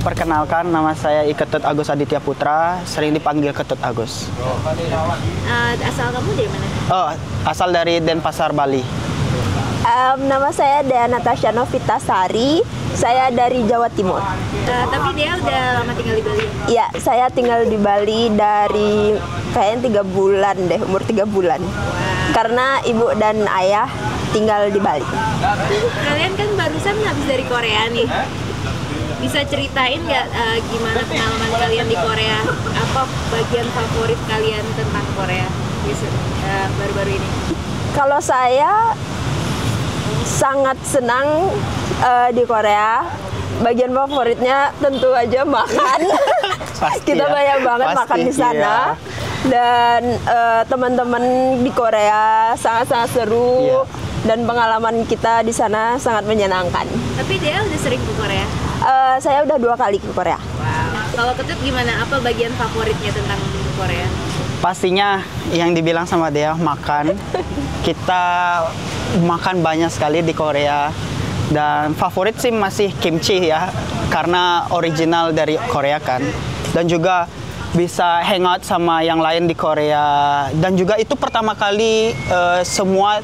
Perkenalkan, nama saya Iketut Agus Aditya Putra, sering dipanggil Ketut Agus. Asal kamu dari mana? Oh, asal dari Denpasar, Bali. Nama saya Dea Natasha Novitasari, saya dari Jawa Timur. Tapi dia udah lama tinggal di Bali? Iya, saya tinggal di Bali dari kayaknya 3 bulan deh, umur 3 bulan. Karena ibu dan ayah tinggal di Bali. Kalian kan barusan habis dari Korea nih. Bisa ceritain nggak gimana pengalaman kalian di Korea? Apa bagian favorit kalian tentang Korea baru-baru ini? Kalau saya sangat senang di Korea. Bagian favoritnya tentu aja makan. Kita banyak banget makan di sana. Iya. Dan teman-teman di Korea sangat-sangat seru. Iya. Dan pengalaman kita di sana sangat menyenangkan. Tapi dia udah sering ke Korea? Saya udah 2 kali ke Korea. Wow. Kalau Ketut gimana? Apa bagian favoritnya tentang Korea? Pastinya yang dibilang sama dia, makan. Kita makan banyak sekali di Korea. Dan favorit sih masih kimchi ya, karena original dari Korea kan. Dan juga bisa hangout sama yang lain di Korea. Dan juga itu pertama kali semua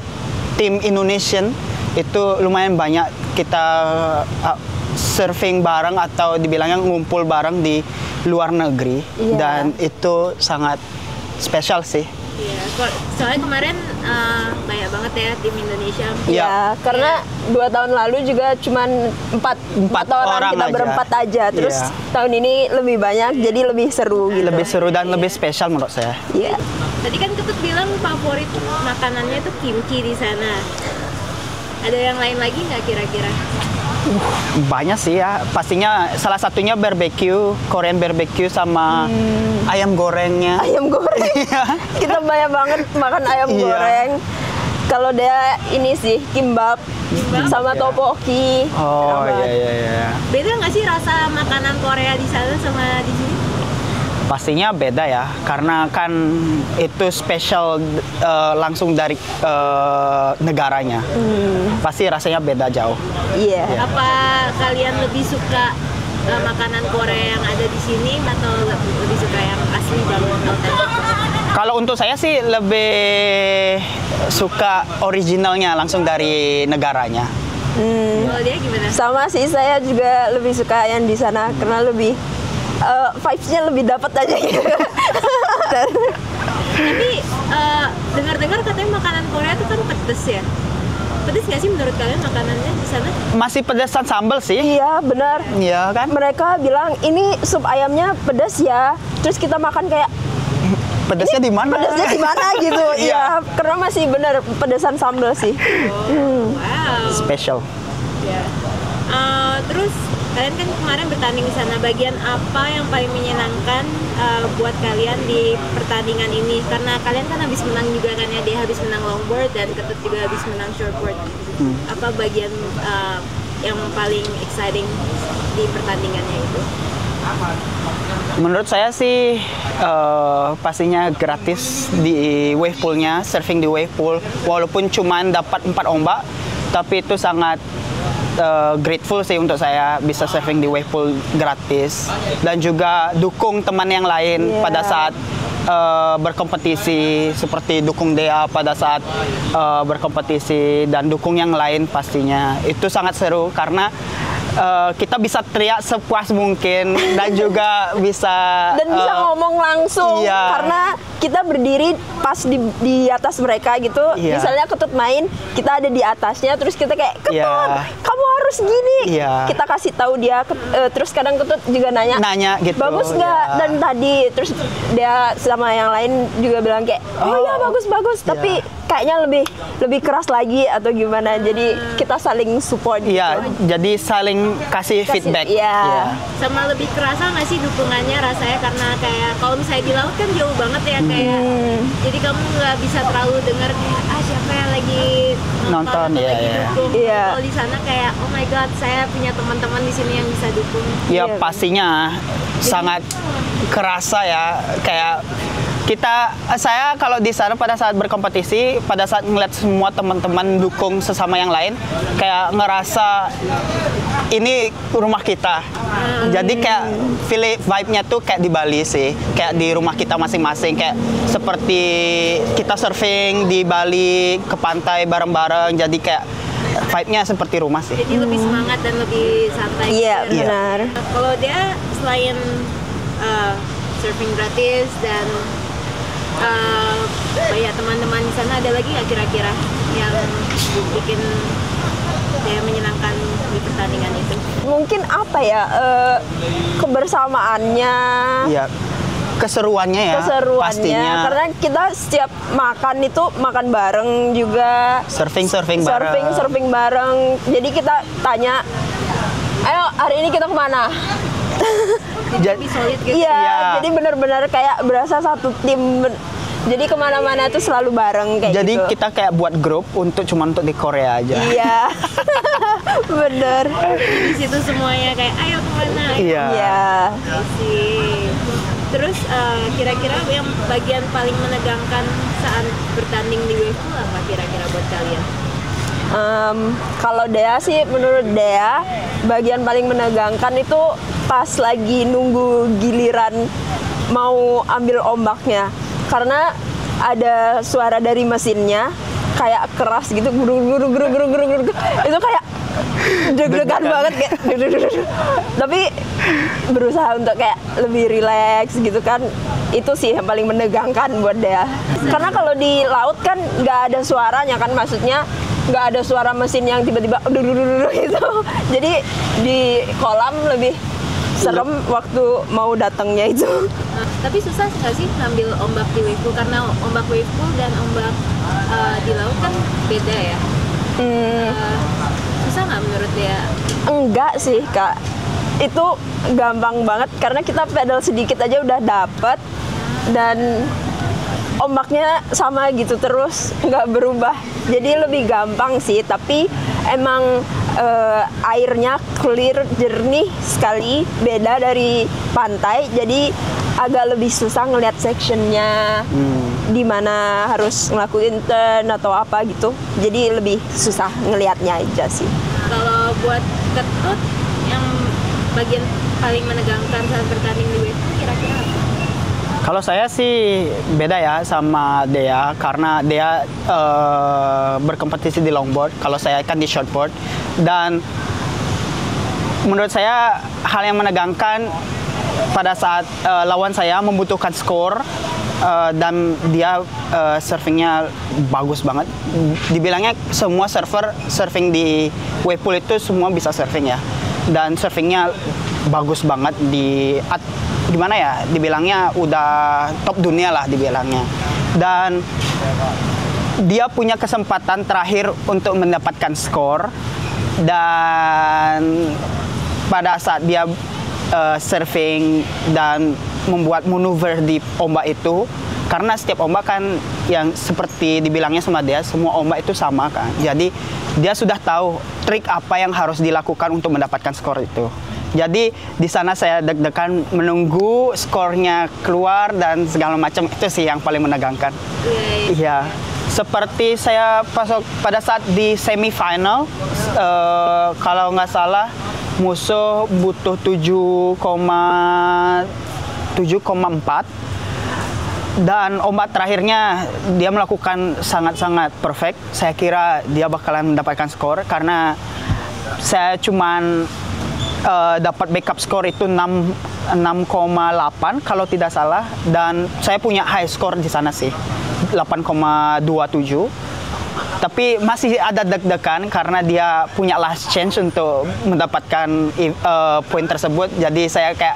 tim Indonesian itu lumayan banyak kita surfing bareng atau dibilangnya ngumpul bareng di luar negeri. Iya. Dan itu sangat spesial sih. Iya, soalnya kemarin banyak banget ya tim Indonesia. Iya. Ya, karena 2 tahun lalu juga cuman 4 orang kita aja. berempat aja. Terus Iya. tahun ini lebih banyak, jadi lebih seru gitu. Lebih seru dan lebih spesial menurut saya. Iya. Tadi kan Ketut bilang favorit makanannya itu kimchi di sana. Ada yang lain lagi nggak kira-kira? Banyak sih ya, pastinya salah satunya barbecue, Korean barbecue sama ayam gorengnya. Ayam goreng. Kita banyak banget makan ayam Iya. goreng. Kalau dia ini sih kimbap sama ya. topoki. Oh Enak banget. iya. Beda nggak sih rasa makanan Korea di sana sama di sini? Pastinya beda ya, karena kan itu spesial langsung dari negaranya. Pasti rasanya beda jauh. Iya. Iya. Apa kalian lebih suka makanan Korea yang ada di sini atau lebih suka yang asli dan autentik? Kalau untuk saya sih lebih suka originalnya langsung dari negaranya. Kalau dia gimana? Sama sih, saya juga lebih suka yang di sana karena lebih vibes-nya lebih dapat aja gitu. Tapi dengar-dengar katanya makanan Korea itu kan pedes ya? Pedes nggak sih menurut kalian makanannya di sana? Masih pedesan sambal sih. Iya, benar. Iya kan? Mereka bilang ini sup ayamnya pedas ya. Terus kita makan kayak Pedesnya di mana? pedasnya di mana gitu. Iya. Iya, karena masih benar pedesan sambal sih. Wow. Special. Ya. Terus kalian kan kemarin bertanding di sana. Bagian apa yang paling menyenangkan buat kalian di pertandingan ini? Karena kalian kan habis menang juga kan ya. Dia habis menang longboard dan Ketut juga habis menang shortboard. Apa bagian yang paling exciting di pertandingannya itu? Menurut saya sih pastinya gratis di wave poolnya, surfing di wave pool. Walaupun cuman dapat 4 ombak, tapi itu sangat grateful sih untuk saya bisa surfing di wave pool gratis. Dan juga dukung teman yang lain Iya. pada saat berkompetisi, seperti dukung Dea pada saat berkompetisi dan dukung yang lain pastinya. Itu sangat seru karena kita bisa teriak sepuas mungkin dan juga bisa ngomong langsung iya. karena kita berdiri pas di atas mereka gitu. Iya. Misalnya Ketut main, kita ada di atasnya, terus kita kayak Ketut, Iya. kamu harus gini. Iya. Kita kasih tahu dia, terus kadang Ketut juga nanya gitu. bagus nggak? Iya. Dan tadi terus dia sama yang lain juga bilang kayak oh ya bagus, tapi kayaknya lebih keras lagi atau gimana. Jadi kita saling support. Iya, gitu. jadi saling kasih feedback. Iya. Sama lebih kerasa nggak sih dukungannya rasanya? Karena kayak kalau misalnya di laut kan jauh banget ya kayak jadi kamu nggak bisa terlalu dengar kayak siapa yang lagi Nonton, atau iya, lagi iya. dukung. Iya. Kalau di sana kayak oh my god saya punya teman-teman di sini yang bisa dukung. Ya Iya. pastinya sangat kerasa ya, kayak Saya kalau di sana pada saat berkompetisi, pada saat ngeliat semua teman-teman dukung sesama yang lain, kayak ngerasa ini rumah kita. Jadi kayak vibe-nya tuh kayak di Bali sih, kayak di rumah kita masing-masing, kayak seperti kita surfing di Bali ke pantai bareng-bareng. Jadi kayak vibe-nya seperti rumah sih. Jadi lebih semangat dan lebih santai. Iya, gitu. benar. Kalau dia selain surfing gratis dan banyak teman-teman di sana, ada lagi nggak kira-kira yang bikin dia menyenangkan di pertandingan itu? Mungkin apa ya, kebersamaannya, Iya. Keseruannya ya. keseruannya. Pastinya. Karena kita setiap makan itu makan bareng juga. Surfing bareng. Surfing bareng. Jadi kita tanya, ayo hari ini kita kemana? Jadi lebih solid gitu. Iya, Iya. jadi benar-benar kayak berasa satu tim. Jadi kemana-mana tuh selalu bareng kayak Jadi gitu. kita kayak buat grup cuma untuk di Korea aja. Iya, bener. Di situ semuanya kayak ayo kemana? Ayo. Iya. Iya. Sih. Terus kira-kira yang bagian paling menegangkan saat bertanding di wave pool apa kira-kira buat kalian? Kalau Dea sih, menurut Dea bagian paling menegangkan itu pas lagi nunggu giliran mau ambil ombaknya, karena ada suara dari mesinnya kayak keras gitu, guru. Itu kayak deg-degan banget kayak tapi berusaha untuk kayak lebih rileks gitu kan. Itu sih yang paling menegangkan buat Dea, karena kalau di laut kan nggak ada suaranya kan, maksudnya nggak ada suara mesin yang tiba-tiba gitu. Jadi di kolam lebih serem waktu mau datangnya itu. Tapi susah nggak sih ngambil ombak di wave pool, karena ombak wave pool dan ombak di laut kan beda ya? Susah nggak menurut dia? Enggak sih Kak, itu gampang banget karena kita pedal sedikit aja udah dapet, dan ombaknya sama gitu terus, nggak berubah. Jadi lebih gampang sih, tapi emang airnya clear, jernih sekali, beda dari pantai. Jadi agak lebih susah ngelihat sectionnya, di mana harus ngelakuin turn atau apa gitu. Jadi lebih susah ngelihatnya aja sih. Kalau buat Ketut, yang bagian paling menegangkan saat bertanding di wave pool kira-kira apa? Kalau saya sih beda ya sama Dea, karena Dea berkompetisi di longboard, kalau saya kan di shortboard. Dan menurut saya hal yang menegangkan pada saat lawan saya membutuhkan skor, dan dia surfingnya bagus banget. Dibilangnya semua surfer surfing di wave pool itu semua bisa surfing ya, dan surfingnya bagus banget gimana ya, dibilangnya udah top dunia lah dibilangnya. Dan dia punya kesempatan terakhir untuk mendapatkan skor, dan pada saat dia surfing dan membuat manuver di ombak itu, karena setiap ombak kan yang seperti dibilangnya sama dia, semua ombak itu sama kan. Jadi dia sudah tahu trik apa yang harus dilakukan untuk mendapatkan skor itu. Jadi di sana saya deg-degan menunggu skornya keluar dan segala macam. Itu sih yang paling menegangkan. Iya. Seperti saya pada saat di semifinal, kalau nggak salah musuh butuh 7,4, dan ombak terakhirnya dia melakukan sangat-sangat perfect. Saya kira dia bakalan mendapatkan skor, karena saya cuman dapat backup skor itu 6,8 kalau tidak salah, dan saya punya high score di sana sih 8,27. Tapi masih ada deg-degan karena dia punya last chance untuk mendapatkan poin tersebut. Jadi saya kayak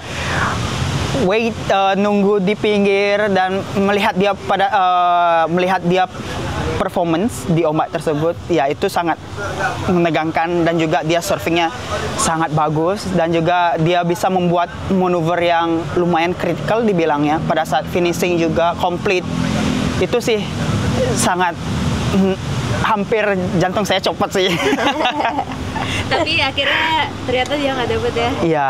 nunggu di pinggir dan melihat dia performance di ombak tersebut. Ya, itu sangat menegangkan, dan juga dia surfingnya sangat bagus, dan juga dia bisa membuat manuver yang lumayan kritikal dibilangnya. Pada saat finishing juga complete. Itu sih sangat hampir jantung saya copot sih. Tapi akhirnya ternyata dia nggak dapet ya? Iya.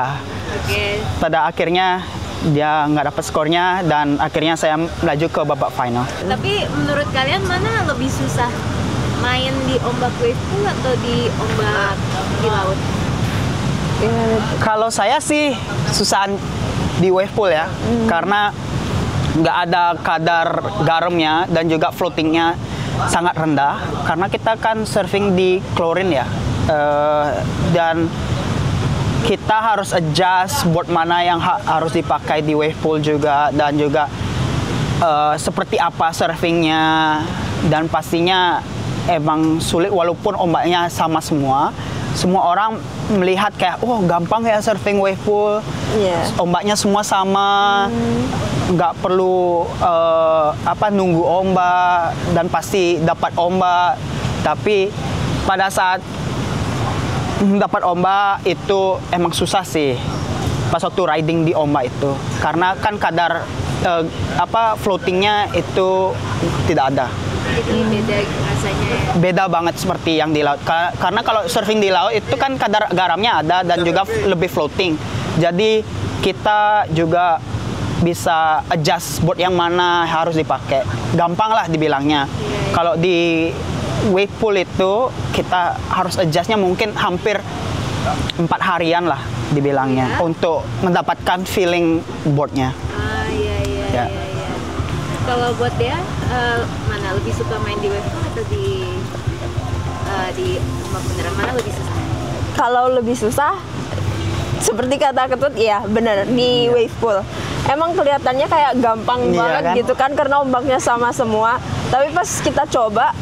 Oke. Pada akhirnya dia nggak dapat skornya dan akhirnya saya melaju ke babak final. Tapi menurut kalian mana lebih susah? Main di ombak wave pool atau di ombak di laut? Kalau saya sih susah di wave pool ya, karena nggak ada kadar garamnya dan juga floatingnya sangat rendah. Karena kita kan surfing di klorin ya, dan kita harus adjust board mana yang harus dipakai di wave pool juga, dan juga seperti apa surfingnya, dan pastinya emang sulit walaupun ombaknya sama semua. Semua orang melihat kayak, oh gampang ya surfing wave pool, ombaknya semua sama, nggak perlu nunggu ombak dan pasti dapat ombak. Tapi pada saat dapat ombak itu emang susah sih pas waktu riding di ombak itu, karena kan kadar floatingnya itu tidak ada. Jadi beda rasanya ya? Beda banget seperti yang di laut. Karena kalau surfing di laut itu kan kadar garamnya ada dan juga lebih floating. Jadi kita juga bisa adjust board yang mana harus dipakai. Gampang lah dibilangnya. Kalau di wave pool itu kita harus adjustnya mungkin hampir 4 harian lah dibilangnya untuk mendapatkan feeling boardnya. Iya. Kalau buat dia mana lebih suka main di wave pool atau di ombak beneran, mana lebih susah? Kalau lebih susah, seperti kata Ketut, ya bener di wave pool. Emang kelihatannya kayak gampang banget kan? Gitu kan, karena ombaknya sama semua. Tapi pas kita coba,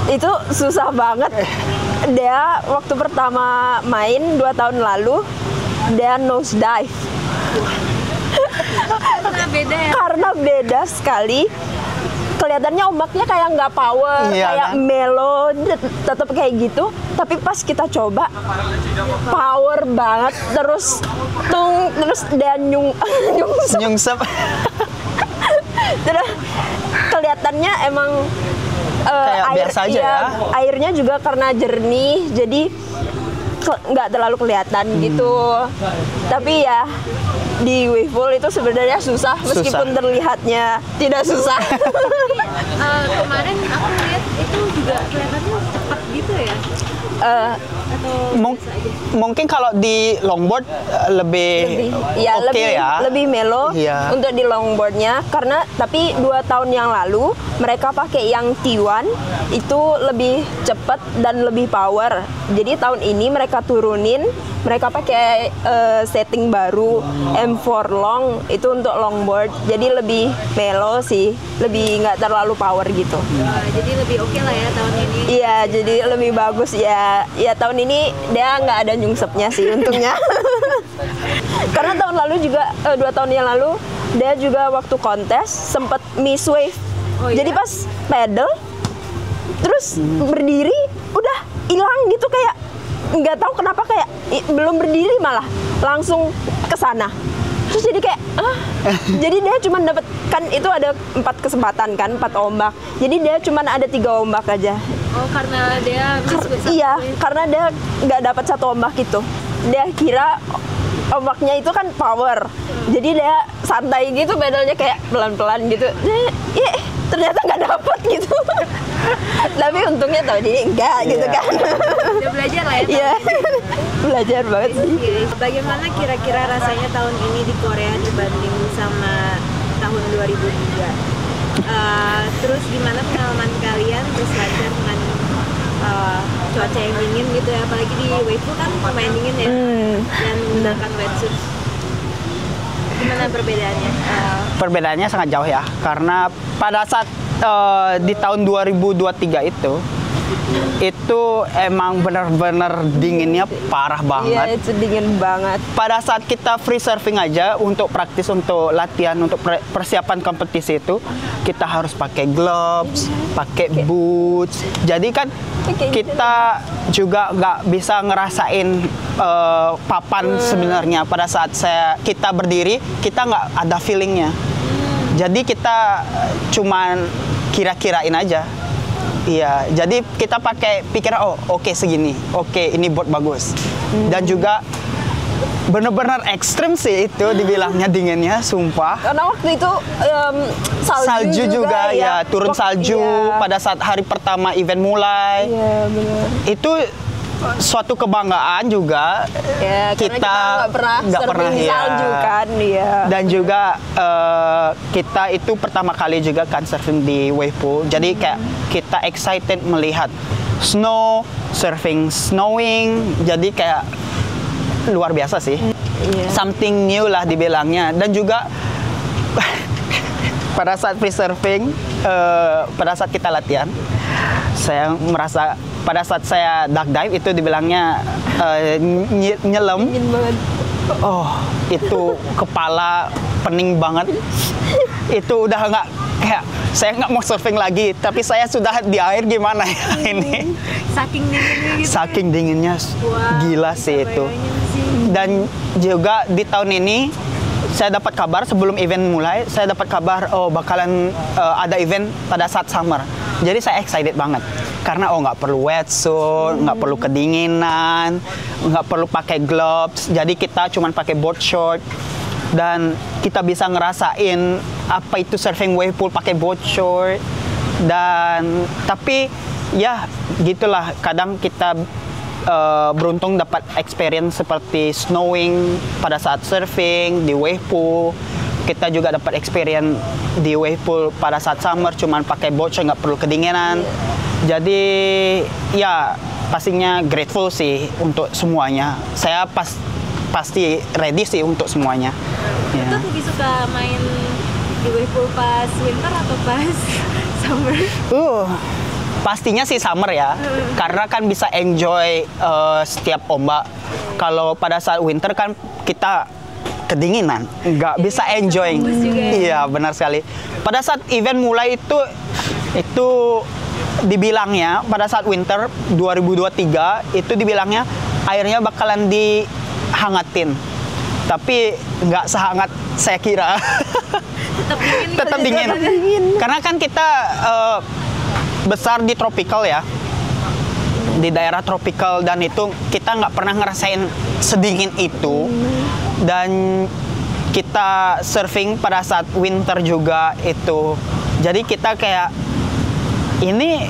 itu susah banget. Dia waktu pertama main 2 tahun lalu, dia nose dive. Karena beda sekali. Kelihatannya ombaknya kayak nggak power, kayak kan? Mellow, tetap kayak gitu. Tapi pas kita coba, power banget. Terus dia nyungsep. Terus kelihatannya emang biasa aja ya. Airnya juga karena jernih, jadi nggak terlalu kelihatan gitu. Tapi ya di wave pool itu sebenarnya susah, meskipun terlihatnya tidak susah. Kemarin aku lihat itu juga kelihatannya cepat gitu ya. Mungkin kalau di longboard lebih lebih mellow untuk di longboardnya, karena tapi 2 tahun yang lalu mereka pakai yang T1 itu lebih cepat dan lebih power. Jadi tahun ini mereka turunin, mereka pakai setting baru M4 long itu untuk longboard, jadi lebih mellow sih, lebih nggak terlalu power gitu. Jadi lebih oke lah ya tahun ini. Iya, jadi lebih bagus ya. Ya tahun ini dia nggak ada nyungsepnya sih untungnya. Karena tahun lalu juga 2 tahun yang lalu dia juga waktu kontes sempat miss wave. Jadi pas pedal terus berdiri udah hilang gitu, kayak nggak tahu kenapa, kayak belum berdiri malah langsung ke sana. Terus jadi kayak jadi dia cuma dapat, kan itu ada 4 kesempatan kan, 4 ombak. Jadi dia cuma ada 3 ombak aja. Oh, karena dia iya, karena dia nggak dapat 1 ombak itu. Dia kira ombaknya itu kan power. Jadi dia santai gitu, pedalnya kayak pelan-pelan gitu. Ternyata nggak dapet gitu. Tapi untungnya tahun ini enggak gitu kan. Udah belajar lah ya. Iya. Belajar banget sih. Bagaimana kira-kira rasanya tahun ini di Korea dibanding sama tahun 2003? Terus gimana pengalaman kalian berselancar dengan cuaca yang dingin gitu ya, apalagi di wave pool kan lumayan dingin ya, dan menggunakan wetsuit. Gimana perbedaannya? Perbedaannya sangat jauh ya, karena pada saat di tahun 2023 itu emang benar-benar dinginnya parah banget. Iya, itu dingin banget. Pada saat kita free surfing aja untuk praktis, untuk latihan, untuk persiapan kompetisi itu, kita harus pakai gloves, pakai boots. Jadi kan kita juga nggak bisa ngerasain papan sebenarnya. Pada saat kita berdiri, kita nggak ada feelingnya. Jadi kita cuman kira-kirain aja. Iya, jadi kita pakai pikiran, oh oke, segini, oke ini board bagus. Dan juga bener-bener ekstrim sih itu dibilangnya dinginnya, sumpah. Karena waktu itu Salju juga ya, turun salju Iya. pada saat hari pertama event mulai. Iya benar. Itu suatu kebanggaan juga. Ya, kita nggak pernah ya. salju kan, ya. Dan juga kita itu pertama kali juga kan surfing di wave pool. Jadi kayak kita excited melihat snowing. Jadi kayak luar biasa sih. Iya. Something new lah dibilangnya. Dan juga pada saat free surfing, pada saat kita latihan, saya merasa pada saat saya duck dive itu dibilangnya nyelam. Dingin banget. Oh, itu kepala pening banget. Itu udah nggak kayak saya nggak mau surfing lagi, tapi saya sudah di air gimana ya ini. Saking dinginnya gitu. Saking dinginnya, Wah, gila bisa sih itu. bayangin sih. Dan juga di tahun ini saya dapat kabar sebelum event mulai, saya dapat kabar bakalan ada event pada saat summer. Jadi saya excited banget karena nggak perlu wetsuit, nggak perlu kedinginan, nggak perlu pakai gloves. Jadi kita cuma pakai board short dan kita bisa ngerasain apa itu surfing wave pool pakai board short. Dan tapi ya gitulah, kadang kita beruntung dapat experience seperti snowing pada saat surfing di wave pool. Kita juga dapat experience di wave pool pada saat summer cuman pakai board short, nggak perlu kedinginan. Jadi ya pastinya grateful sih untuk semuanya. Saya pasti ready sih untuk semuanya. Itu Ya. lebih suka main di wave pool pas winter atau pas summer? Pastinya sih summer ya, karena kan bisa enjoy setiap ombak. Kalau pada saat winter kan kita kedinginan, nggak bisa enjoy. fokus juga ya. Iya benar sekali. Pada saat event mulai itu dibilangnya pada saat winter 2023 itu dibilangnya airnya bakalan dihangatin, tapi nggak sehangat saya kira. Tetap dingin. Tetap dingin. Karena kan kita besar di tropical ya, di daerah tropical, dan itu kita nggak pernah ngerasain sedingin itu. Dan kita surfing pada saat winter juga itu, jadi kita kayak ini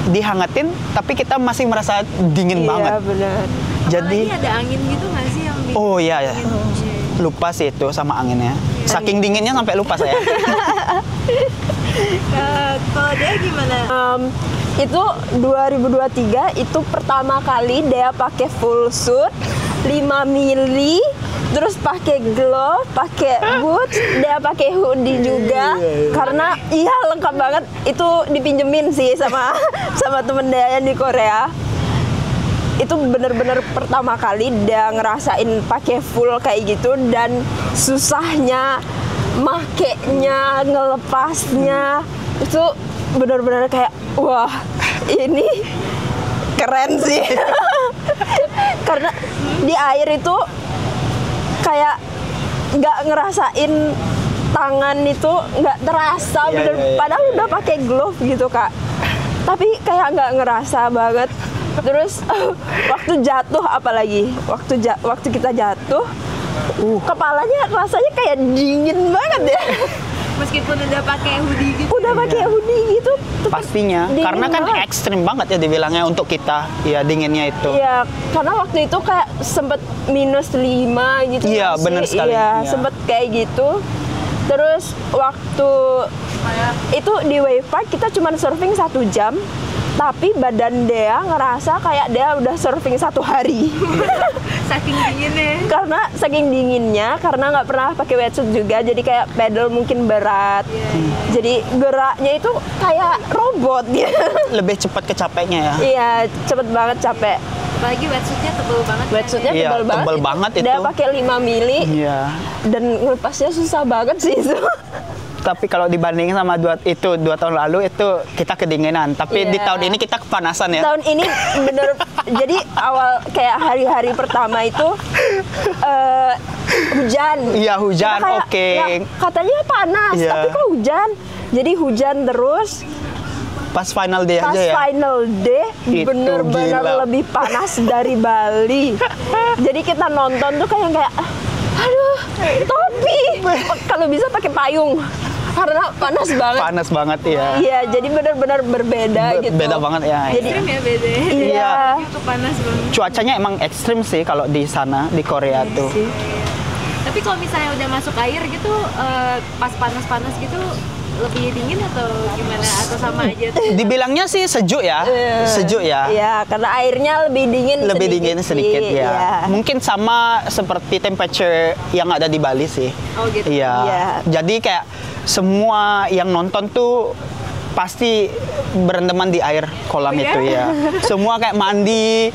dihangatin tapi kita masih merasa dingin banget. Iya benar. Jadi Apalagi ada angin gitu nggak sih yang bikin oh iya ya, dingin? lupa sih itu sama anginnya. Saking dinginnya sampai lupa saya. Kalau dia gimana? Itu 2023 itu pertama kali dia pakai full suit 5 mili, terus pakai glove, pakai boots, dia pakai hoodie juga. Karena iya lengkap banget. Itu dipinjemin sih sama temen dia yang di Korea. Itu bener-bener pertama kali dia ngerasain pakai full kayak gitu, dan susahnya makainya, ngelepasnya itu bener-bener kayak wah ini keren sih. Karena di air itu kayak nggak ngerasain tangan itu nggak terasa, bener. Padahal udah pakai glove gitu Kak, tapi kayak nggak ngerasa banget. Terus waktu jatuh, apalagi waktu kita jatuh, kepalanya rasanya kayak dingin banget ya. Meskipun udah pakai hoodie gitu. Udah pakai hoodie gitu tetep Pastinya, dingin karena kan banget. ekstrim banget ya dibilangnya untuk kita, ya dinginnya itu. Iya, karena waktu itu kayak sempet -5 gitu. Iya, nggak sih? bener sekali. Iya, Iya. sempet kayak gitu. Terus waktu itu di wave park kita cuma surfing 1 jam, tapi badan dia ngerasa kayak dia udah surfing 1 hari. Saking dinginnya. Karena saking dinginnya, karena nggak pernah pakai wetsuit juga, jadi kayak pedal mungkin berat. Jadi geraknya itu kayak robot gitu. Lebih cepat kecapeknya ya. Iya, cepet banget capek. Apalagi wetsuitnya tebel banget. Wetsuitnya Iya, tebal banget. tebal banget Dia itu. pakai 5 mili Iya. dan ngelepasnya susah banget sih itu. Tapi kalau dibandingin sama 2 tahun lalu itu kita kedinginan. Tapi di Iya. tahun ini kita kepanasan ya. Tahun ini bener, jadi awal kayak hari-hari pertama itu hujan. Iya, hujan, Kita kayak, oke. ya, katanya panas, Iya. tapi kok hujan. Jadi hujan terus. Pas final day Pas aja ya. final day Itu bener-bener gila. lebih panas dari Bali. Jadi kita nonton tuh kayak aduh, topi. Kalau bisa pakai payung karena panas banget. Panas banget ya. Iya, jadi benar-benar berbeda gitu. Beda banget ya. Jadi Ekstrim ya beda. iya. Itu panas banget. Cuacanya emang ekstrim sih kalau di sana di Korea tuh. Sih. Tapi kalau misalnya udah masuk air gitu, pas panas-panas gitu, lebih dingin atau gimana? Atau sama aja tuh? Dibilangnya sih sejuk ya. Sejuk ya. Iya, karena airnya lebih dingin Lebih dingin sedikit sih, ya. iya. Mungkin sama seperti temperature yang ada di Bali sih. Oh gitu. Iya. Iya. Jadi kayak semua yang nonton tuh pasti berendaman di air kolam Oh, iya? itu ya. Semua kayak mandi,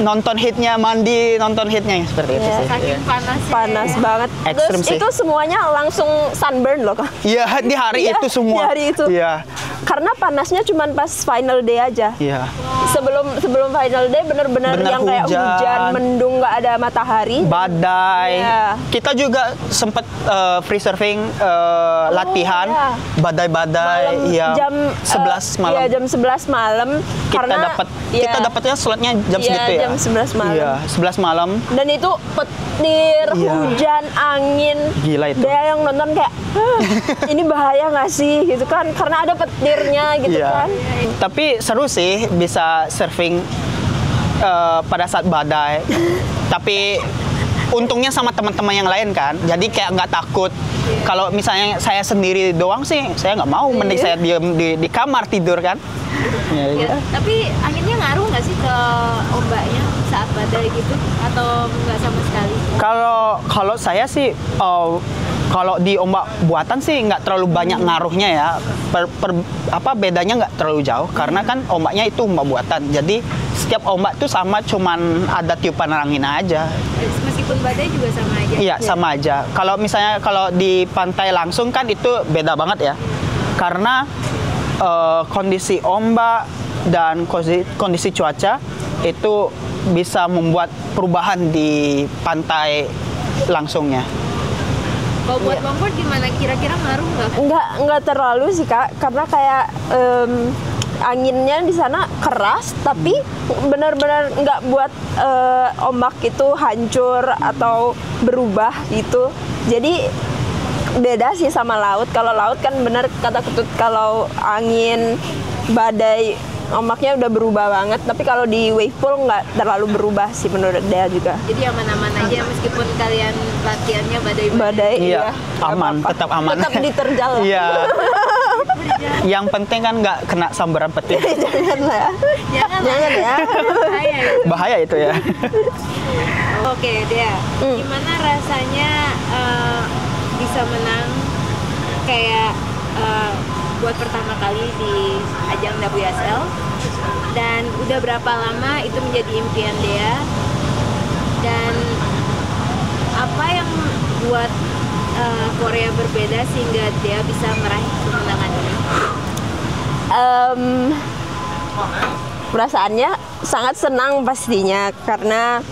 nonton hitnya, mandi, nonton hitnya seperti itu Iya. sih. Saking panasnya. Panas banget. Ekstrim Terus sih. itu semuanya langsung sunburn loh, Kak. Iya, di hari Iya, itu semua. di hari itu. Iya. Karena panasnya cuma pas final day aja. Iya. Sebelum final day bener-bener Bener yang kayak hujan. hujan, mendung, nggak ada matahari. Badai. Iya. Kita juga sempat free surfing latihan iya. badai-badai Malam ya jam 11 malam. Iya, jam 11 malam. Kita dapatnya slotnya jam Iya, segitu ya. jam 11 malam. Iya, 11 malam. Dan itu petir, Iya. hujan, angin. Gila itu. Dia yang nonton kayak, "Hah, ini bahaya nggak sih?" gitu kan. Karena ada petirnya gitu Iya. kan. Tapi seru sih bisa surfing pada saat badai. Tapi untungnya sama teman-teman yang lain kan. Jadi kayak nggak takut. Kalau misalnya saya sendiri doang sih, saya nggak mau. Mending saya diem di kamar tidur kan. Ya, Ya, gitu. tapi anginnya ngaruh nggak sih ke ombaknya saat badai gitu? Atau nggak sama sekali? Kalau saya sih kalau di ombak buatan sih nggak terlalu banyak ngaruhnya ya. Bedanya nggak terlalu jauh karena kan ombaknya itu ombak buatan. Jadi setiap ombak tuh sama, cuman ada tiupan angin aja. Meskipun badai juga sama aja. Iya, sama aja. Kalau misalnya kalau di pantai langsung kan itu beda banget ya. Karena kondisi ombak dan kondisi cuaca itu bisa membuat perubahan di pantai langsungnya. Kalau buat longboard gimana? Kira-kira ngaruh nggak? Nggak terlalu sih, Kak, karena kayak anginnya di sana keras, tapi benar-benar nggak buat ombak itu hancur atau berubah gitu. Jadi beda sih sama laut. Kalau laut kan bener kata Ketut, kalau angin, badai, ombaknya udah berubah banget. Tapi kalau di wave pool nggak terlalu berubah sih menurut dia juga. Jadi aman-aman aja meskipun kalian latihannya badai-badai. Badai, Iya, nggak aman, apa-apa. tetap aman. Tetap diterjal. Iya. Yang penting kan nggak kena sambaran petir. Jangan lah. Jangan Jangan ya. bahaya ya. Bahaya itu ya. Oke, Dea. Gimana rasanya bisa menang kayak buat pertama kali di ajang WSL, dan udah berapa lama itu menjadi impian Dea, dan apa yang buat Korea berbeda sehingga Dea bisa meraih kemenangan ini? Perasaannya sangat senang pastinya karena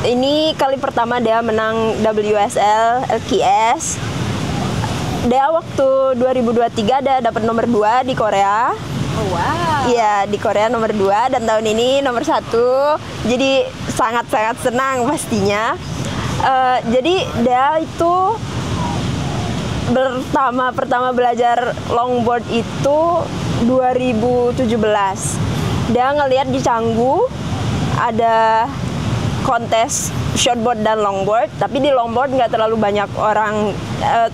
ini kali pertama dia menang WSL LKS. Dia waktu 2023 dia dapat nomor 2 di Korea. Oh wow. Iya, di Korea nomor 2 dan tahun ini nomor 1. Jadi sangat-sangat senang pastinya. Jadi dia itu pertama belajar longboard itu 2017. Dia ngelihat di Canggu ada kontes shortboard dan longboard, tapi di longboard nggak terlalu banyak orang,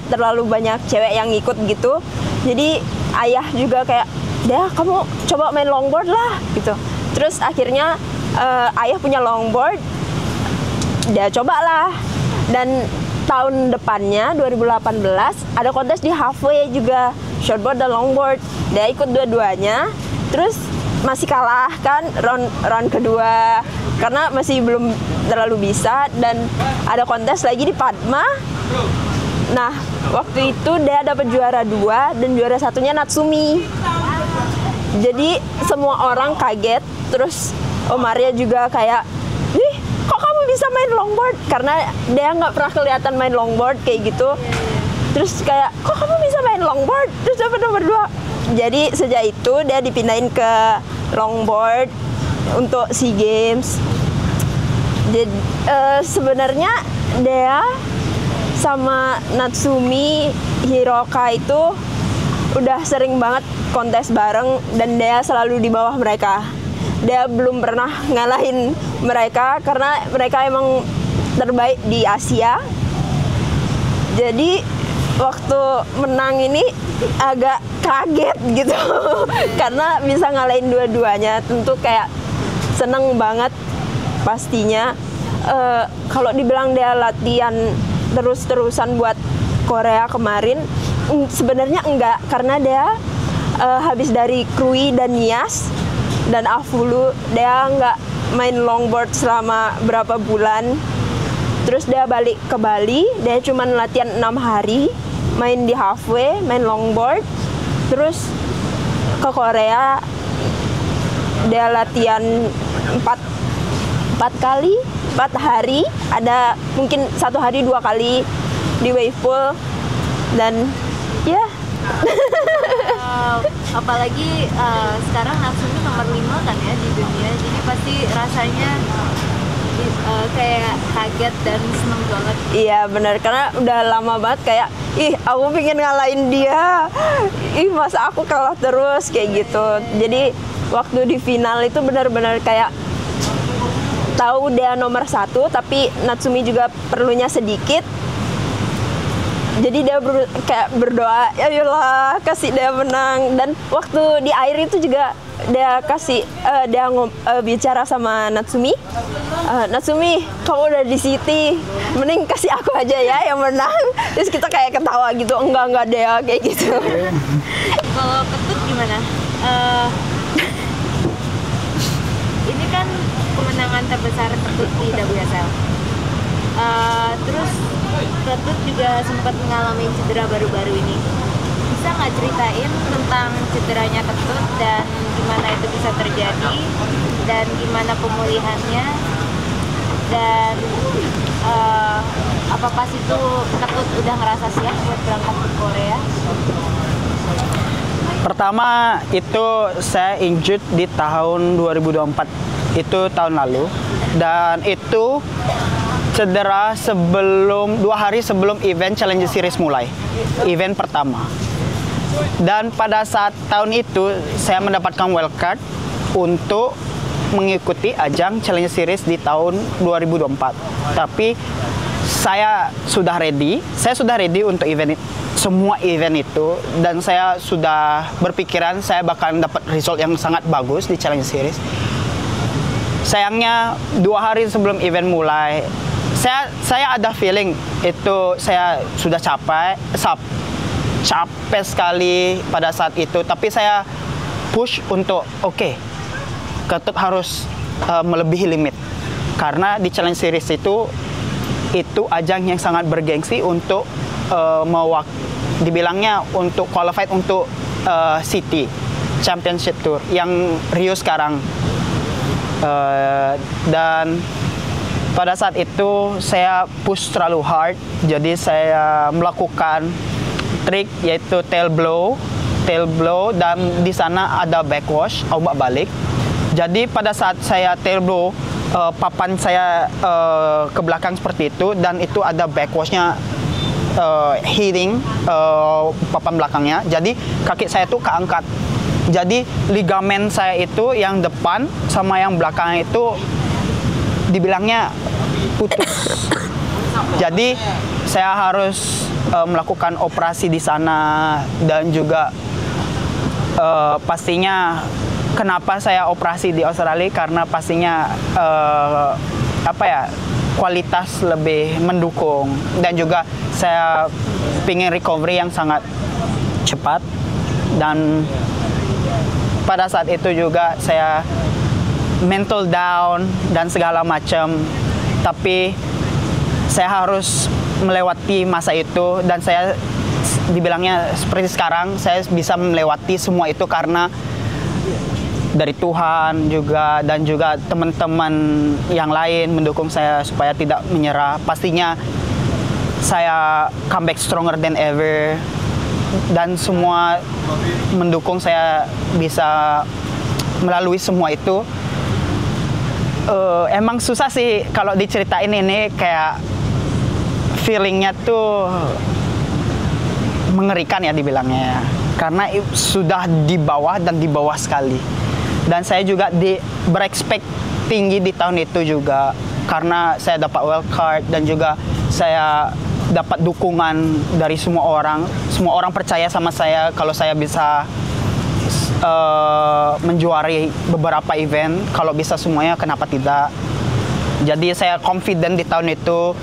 terlalu banyak cewek yang ikut gitu. Jadi ayah juga kayak, "Dah, kamu coba main longboard lah," gitu. Terus akhirnya ayah punya longboard, dia cobalah. Dan tahun depannya 2018 ada kontes di halfway juga, shortboard dan longboard. Dia ikut dua-duanya, terus masih kalah kan round kedua karena masih belum terlalu bisa, dan ada kontes lagi di Padma. Nah, waktu itu dia dapat juara 2 dan juara 1-nya Natsumi. Jadi semua orang kaget, terus Om Arya juga kayak, "Ih, kok kamu bisa main longboard?" Karena dia nggak pernah kelihatan main longboard kayak gitu. Terus kayak, "Kok kamu bisa main longboard?" Terus dapat nomor 2. Jadi sejak itu dia dipindahin ke longboard untuk SEA Games. Jadi sebenarnya dia sama Natsumi Hiroka itu udah sering banget kontes bareng dan dia selalu di bawah mereka. Dia belum pernah ngalahin mereka karena mereka emang terbaik di Asia. Jadi waktu menang ini agak kaget gitu karena bisa ngalahin dua-duanya. Tentu kayak seneng banget pastinya. Kalau dibilang dia latihan terus-terusan buat Korea kemarin, sebenarnya enggak, karena dia habis dari Krui dan Nias dan Afulu, dia enggak main longboard selama berapa bulan. Terus dia balik ke Bali, dia cuma latihan 6 hari, main di halfway, main longboard. Terus ke Korea, dia latihan 4 hari, ada mungkin 1 hari 2 kali di wave pool, dan ya. Apalagi sekarang Natsumi nomor 5 kan ya di dunia, jadi pasti rasanya kayak kaget dan seneng banget. Iya benar, karena udah lama banget kayak aku pengen ngalahin dia, masa aku kalah terus kayak gitu. Jadi waktu di final itu benar-benar kayak tahu dia nomor 1, tapi Natsumi juga perlunya sedikit. Jadi dia kayak berdoa, ya ayolah kasih dia menang. Dan waktu di air itu juga dia kasih bicara sama Natsumi. Natsumi, kamu udah di City, mending kasih aku aja ya yang menang. Terus kita kayak ketawa gitu, enggak dia kayak gitu. Kalau Ketut gimana? Ini kan kemenangan terbesar Ketut di WSL. Terus Ketut juga sempat mengalami cedera baru-baru ini. Bisa nggak ceritain tentang cederanya Ketut dan gimana itu bisa terjadi dan gimana pemulihannya, dan apa pas itu Ketut udah ngerasa siap buat berangkat ke Korea? Pertama itu saya injured di tahun 2024, itu tahun lalu, dan itu cedera 2 hari sebelum event Challenge Series mulai, event pertama. Dan pada saat tahun itu saya mendapatkan wildcard untuk mengikuti ajang Challenge Series di tahun 2024. Tapi saya sudah ready untuk semua event itu, dan saya sudah berpikiran saya bakal dapat result yang sangat bagus di Challenge Series. Sayangnya 2 hari sebelum event mulai, saya ada feeling itu saya sudah capek sekali pada saat itu. Tapi saya push untuk Ketut harus melebihi limit, karena di Challenge Series itu ajang yang sangat bergengsi untuk dibilangnya untuk qualified untuk City Championship Tour yang Rio sekarang. Dan pada saat itu saya push terlalu hard, jadi saya melakukan trik yaitu tail blow, dan di sana ada backwash, ombak balik. Jadi pada saat saya tail blow, papan saya ke belakang seperti itu, dan itu ada backwashnya hitting papan belakangnya. Jadi kaki saya itu keangkat. Jadi ligamen saya itu yang depan sama yang belakang itu dibilangnya putus. Jadi saya harus melakukan operasi di sana, dan juga pastinya kenapa saya operasi di Australia, karena pastinya kualitas lebih mendukung, dan juga saya ingin recovery yang sangat cepat. Dan pada saat itu juga saya mental down dan segala macam, tapi saya harus melewati masa itu, dan saya dibilangnya seperti sekarang saya bisa melewati semua itu karena dari Tuhan juga, dan juga teman-teman yang lain mendukung saya supaya tidak menyerah. Pastinya saya come back stronger than ever, dan semua mendukung saya bisa melalui semua itu. Emang susah sih kalau diceritain ini, kayak feelingnya tuh mengerikan ya dibilangnya ya. Karena sudah di bawah dan di bawah sekali. Dan saya juga berekspek tinggi di tahun itu juga, karena saya dapat wild card dan juga saya dapat dukungan dari semua orang. Semua orang percaya sama saya kalau saya bisa menjuarai beberapa event. Kalau bisa semuanya, kenapa tidak? Jadi saya confident di tahun itu.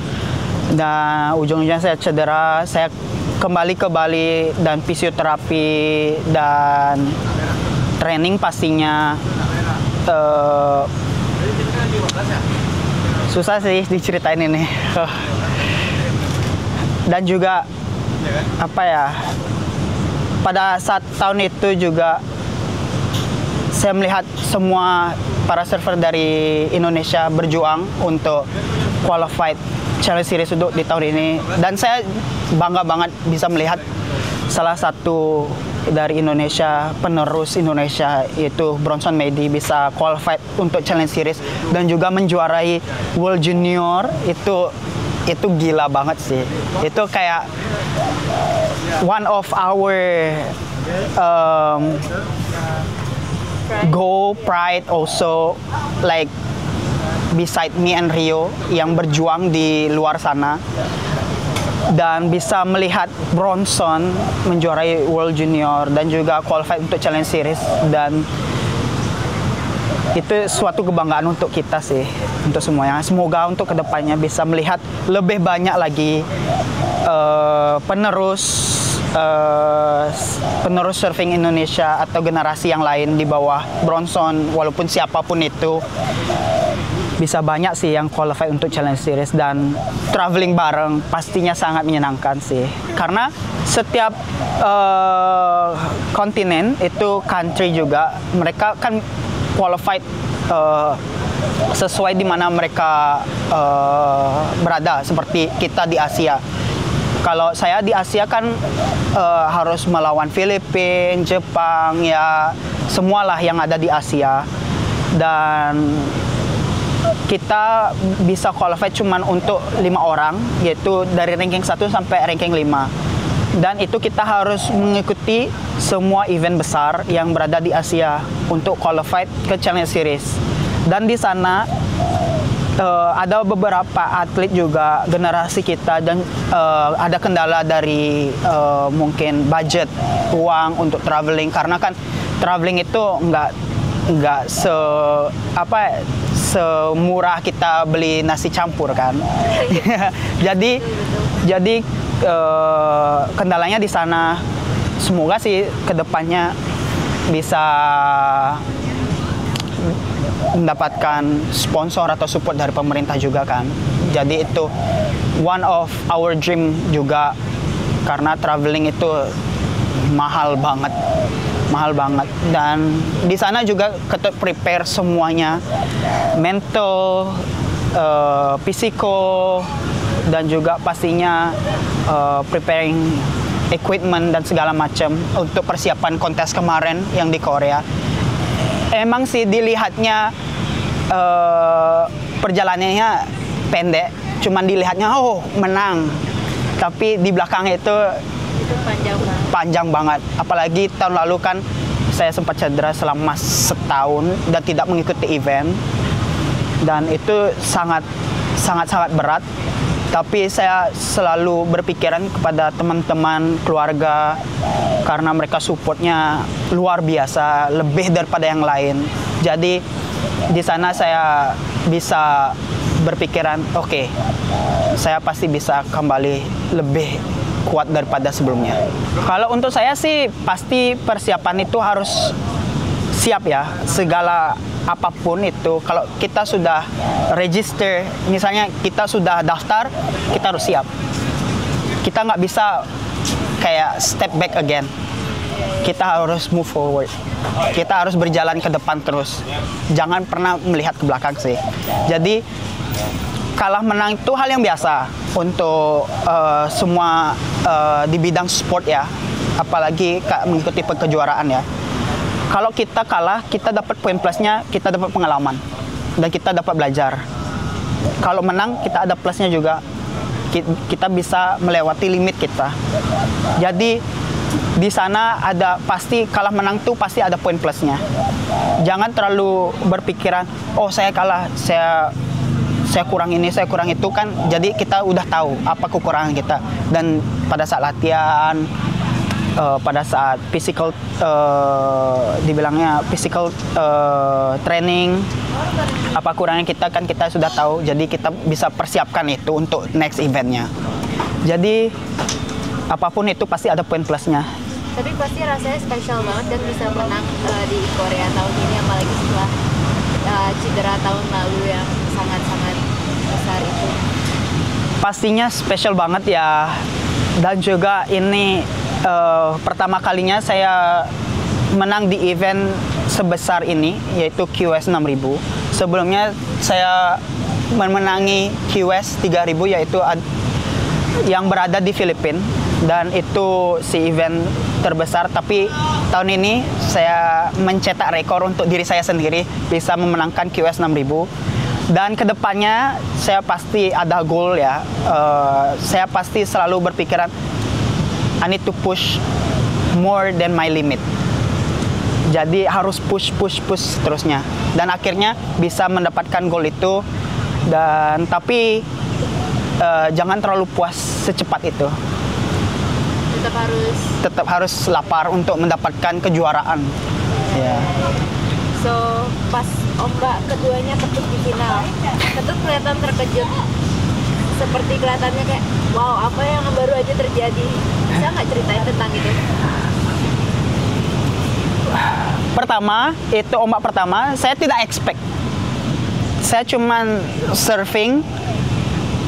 Dan ujung-ujungnya saya cedera. Saya kembali ke Bali dan fisioterapi dan training pastinya. Susah sih diceritain ini. Dan juga apa ya, pada saat tahun itu juga saya melihat semua para surfer dari Indonesia berjuang untuk qualified Challenge Series untuk di tahun ini, dan saya bangga banget bisa melihat salah satu dari Indonesia, penerus Indonesia, yaitu Bronson Medi, bisa qualified untuk Challenge Series dan juga menjuarai World Junior. Itu gila banget sih. Itu kayak one of our goal, pride also, like beside me and Rio yang berjuang di luar sana, dan bisa melihat Bronson menjuarai World Junior dan juga qualified untuk Challenge Series, dan itu suatu kebanggaan untuk kita sih, untuk semuanya. Semoga untuk kedepannya bisa melihat lebih banyak lagi penerus surfing Indonesia atau generasi yang lain di bawah Bronson, walaupun siapapun itu, bisa banyak sih yang qualified untuk Challenge Series. Dan traveling bareng pastinya sangat menyenangkan sih, karena setiap kontinen itu country juga mereka kan qualified sesuai di mana mereka berada. Seperti kita di Asia, kalau saya di Asia kan harus melawan Filipina, Jepang, ya semualah yang ada di Asia, dan kita bisa qualified cuman untuk 5 orang, yaitu dari ranking 1 sampai ranking 5. Dan itu kita harus mengikuti semua event besar yang berada di Asia untuk qualified ke Challenge Series. Dan di sana ada beberapa atlet juga generasi kita, dan ada kendala dari mungkin budget, uang untuk traveling, karena kan traveling itu nggak semurah kita beli nasi campur kan. jadi kendalanya di sana. Semoga sih kedepannya bisa mendapatkan sponsor atau support dari pemerintah juga kan. Jadi itu one of our dream juga, karena traveling itu mahal banget. Dan di sana juga kita prepare semuanya, mental, physical, dan juga pastinya preparing equipment dan segala macam untuk persiapan kontes kemarin yang di Korea. Emang sih dilihatnya perjalanannya pendek, cuman dilihatnya menang, tapi di belakang itu panjang banget. Apalagi tahun lalu kan saya sempat cedera selama setahun dan tidak mengikuti event, dan itu sangat berat. Tapi saya selalu berpikiran kepada teman-teman, keluarga, karena mereka supportnya luar biasa, lebih daripada yang lain. Jadi di sana saya bisa berpikiran, oke, saya pasti bisa kembali lebih kuat daripada sebelumnya. Kalau untuk saya sih pasti persiapan itu harus siap ya, segala apapun itu. Kalau kita sudah register, misalnya kita sudah daftar, kita harus siap. Kita nggak bisa kayak step back again. Kita harus move forward. Kita harus berjalan ke depan terus. Jangan pernah melihat ke belakang sih. Jadi kalah menang itu hal yang biasa untuk semua di bidang sport ya. apalagi mengikuti kejuaraan ya. Kalau kita kalah, kita dapat poin plusnya, kita dapat pengalaman dan kita dapat belajar. Kalau menang, kita ada plusnya juga. Kita bisa melewati limit kita. Jadi di sana ada pasti kalah menang tuh pasti ada poin plusnya. Jangan terlalu berpikiran, oh saya kalah, saya kurang ini, saya kurang itu kan. Jadi kita udah tahu apa kekurangan kita. Dan pada saat latihan, pada saat physical, dibilangnya physical training, apa kurangnya kita kan kita sudah tahu. Jadi kita bisa persiapkan itu untuk next eventnya. Jadi apapun itu pasti ada poin plusnya. Tapi pasti rasanya spesial banget dan bisa menang di Korea tahun ini, apalagi setelah cedera tahun lalu yang sangat-sangat besar itu. Pastinya spesial banget ya. Dan juga ini pertama kalinya saya menang di event sebesar ini, yaitu QS 6000. Sebelumnya saya memenangi QS 3000, yaitu yang berada di Filipina, dan itu si event terbesar. Tapi tahun ini saya mencetak rekor untuk diri saya sendiri, bisa memenangkan QS 6000. Dan kedepannya saya pasti ada goal ya. Saya pasti selalu berpikiran I need to push more than my limit. Jadi harus push terusnya. Dan akhirnya bisa mendapatkan goal itu. Dan tapi jangan terlalu puas secepat itu. Tetap harus lapar untuk mendapatkan kejuaraan. Ya. So pas ombak keduanya Ketut di final, Ketut kelihatan terkejut. Seperti kelihatannya kayak, wow, apa yang baru aja terjadi. Bisa nggak ceritain tentang itu? Pertama, itu ombak pertama, saya tidak expect. Saya cuman surfing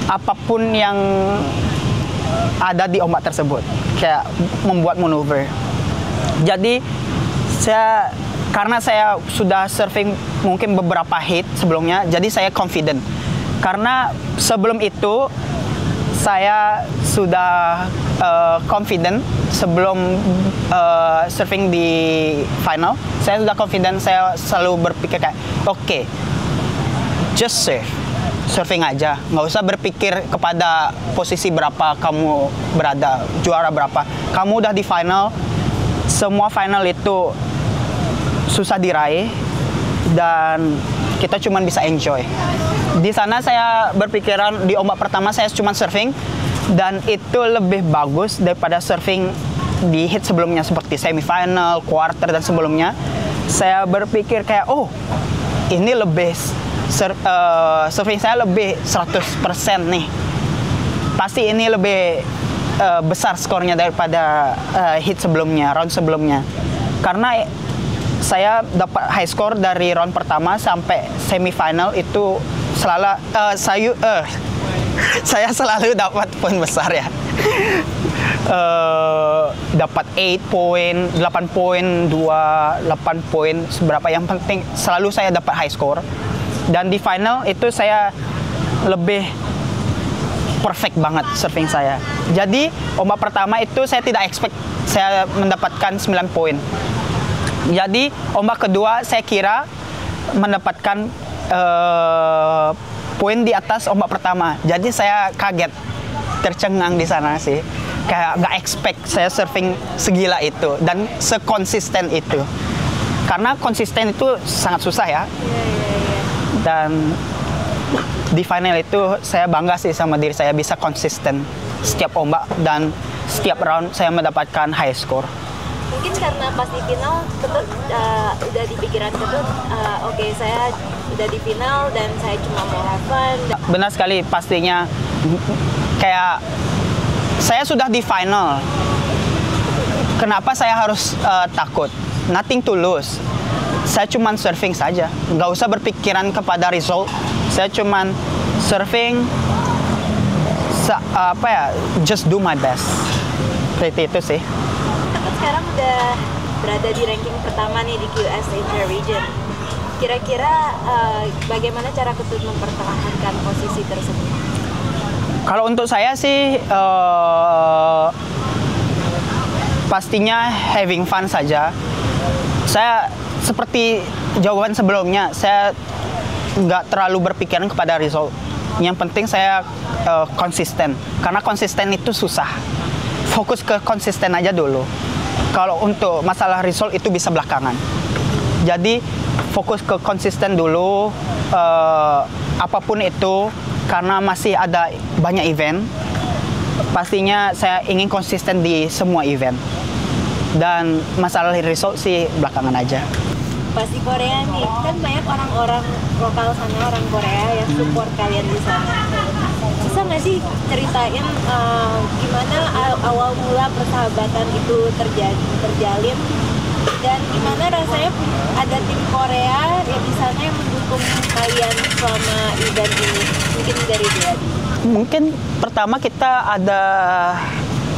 apapun yang ada di ombak tersebut. Kayak membuat manuver. Jadi, karena saya sudah surfing mungkin beberapa hit sebelumnya, jadi saya confident. Karena sebelum itu saya sudah confident sebelum surfing di final. Saya sudah confident, saya selalu berpikir kayak, oke, just surfing aja, nggak usah berpikir kepada posisi berapa kamu berada, juara berapa. Kamu udah di final, semua final itu susah diraih dan kita cuma bisa enjoy. Di sana saya berpikiran di ombak pertama saya cuma surfing dan itu lebih bagus daripada surfing di hit sebelumnya seperti semifinal, quarter dan sebelumnya. Saya berpikir kayak, oh ini lebih surfing saya lebih 100% nih. Pasti ini lebih besar skornya daripada hit sebelumnya, round sebelumnya. Karena saya dapat high score dari round pertama sampai semifinal itu saya selalu dapat poin besar ya. Dapat 8 poin, 8 poin, 8 poin, seberapa yang penting selalu saya dapat high score. Dan di final itu saya lebih perfect banget surfing saya. Jadi ombak pertama itu saya tidak expect saya mendapatkan 9 poin. Jadi ombak kedua saya kira mendapatkan poin di atas ombak pertama. Jadi saya kaget, tercengang di sana sih. Kayak nggak expect saya surfing segila itu dan sekonsisten itu. Karena konsisten itu sangat susah ya. Dan di final itu saya bangga sih sama diri saya bisa konsisten setiap ombak dan setiap round saya mendapatkan high score. Mungkin karena pas di final Ketut udah di pikiran Ketut, oke, saya udah di final dan saya cuma mau have fun. Benar sekali, pastinya kayak saya sudah di final. Kenapa saya harus takut? Nothing to lose. Saya cuma surfing saja, nggak usah berpikiran kepada result. Saya cuma surfing, just do my best. Seperti itu sih. Ketut sekarang udah berada di ranking pertama nih di QS Asia Region. Kira-kira bagaimana cara Ketut mempertahankan posisi tersebut? Kalau untuk saya sih pastinya having fun saja. Saya seperti jawaban sebelumnya, saya nggak terlalu berpikiran kepada result. Yang penting saya konsisten, karena konsisten itu susah. Fokus ke konsisten aja dulu. Kalau untuk masalah result itu bisa belakangan. Jadi fokus ke konsisten dulu, apapun itu, karena masih ada banyak event. Pastinya saya ingin konsisten di semua event. Dan masalah result sih belakangan aja. Pas di Korea nih, kan banyak orang-orang lokal sana, orang Korea yang support kalian di sana. Bisa nggak sih ceritain gimana awal mula persahabatan itu terjalin, dan gimana rasanya ada tim Korea yang di sana yang mendukung kalian selama event ini? Mungkin dari dia. Mungkin pertama kita ada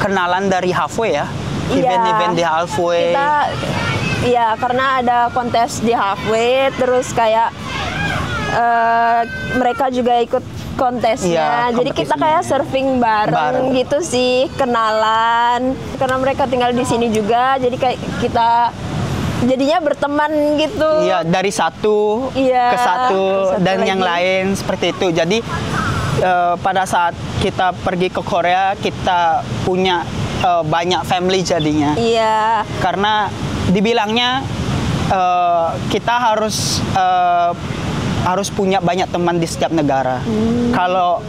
kenalan dari Halfway ya, event-event di Halfway. Iya, karena ada kontes di Halfway, terus kayak mereka juga ikut kontesnya. Iya, jadi kita kayak surfing bareng gitu sih, kenalan. Karena mereka tinggal di sini juga, jadi kayak kita jadinya berteman gitu. Iya, dari satu ke satu dan yang lain seperti itu. Jadi pada saat kita pergi ke Korea, kita punya banyak family jadinya. Iya. Karena dibilangnya kita harus punya banyak teman di setiap negara. Kalau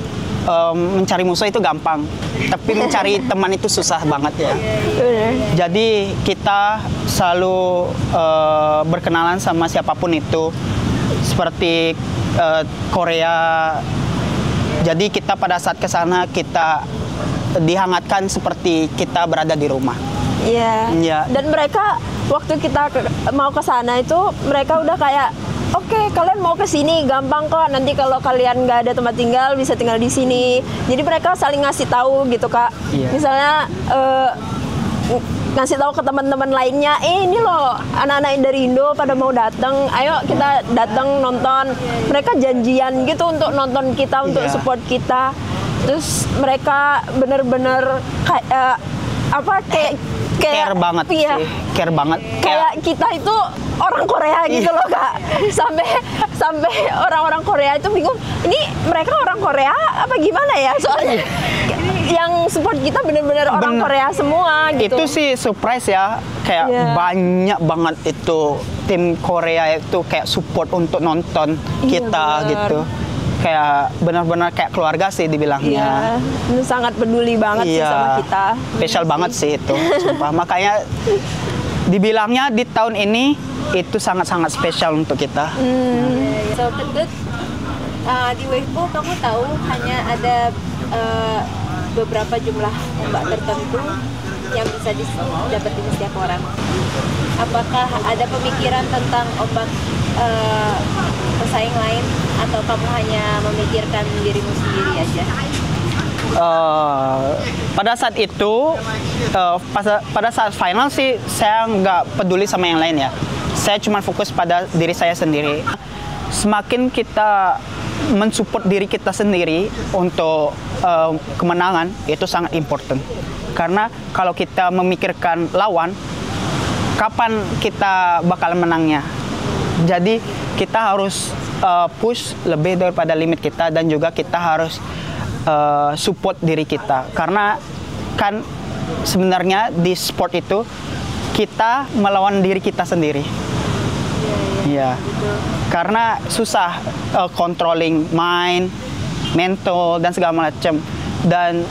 mencari musuh itu gampang, tapi mencari teman itu susah banget ya. Jadi kita selalu berkenalan sama siapapun itu, seperti Korea. Jadi kita pada saat ke sana kita dihangatkan seperti kita berada di rumah. Iya. Yeah. Dan mereka waktu kita mau ke sana itu mereka udah kayak, oke, kalian mau ke sini gampang kok. Nanti kalau kalian nggak ada tempat tinggal bisa tinggal di sini. Jadi mereka saling ngasih tahu gitu, Kak. Yeah. Misalnya ngasih tahu ke teman-teman lainnya, ini loh anak-anak dari Indo pada mau datang, ayo kita datang nonton. Mereka janjian gitu untuk nonton kita, untuk support kita. Terus mereka bener-bener kayak care banget sih, care banget. Kayak kita itu orang Korea gitu loh, Kak. Sampai orang-orang Korea itu bingung, ini mereka orang Korea apa gimana ya? Soalnya yang support kita bener-bener orang Korea semua gitu. Itu sih surprise ya, kayak banyak banget itu tim Korea itu kayak support untuk nonton kita gitu. Kayak benar-benar kayak keluarga sih dibilangnya. Iya, sangat peduli banget sih sama kita. Spesial banget sih itu, sumpah. Makanya dibilangnya di tahun ini itu sangat-sangat spesial untuk kita. So Kedut, di Wavepool kamu tahu hanya ada beberapa jumlah ombak tertentu yang bisa didapetin setiap orang. Apakah ada pemikiran tentang ombak pesaing lain, atau kamu hanya memikirkan dirimu sendiri aja? Pada saat itu, pada saat final sih saya nggak peduli sama yang lain ya. Saya cuma fokus pada diri saya sendiri. Semakin kita mensupport diri kita sendiri untuk kemenangan, itu sangat important. Karena kalau kita memikirkan lawan, kapan kita bakal menangnya. Jadi kita harus push lebih daripada limit kita, dan juga kita harus support diri kita. Karena kan sebenarnya di sport itu kita melawan diri kita sendiri. Iya. Karena susah controlling mind, mental dan segala macam. Dan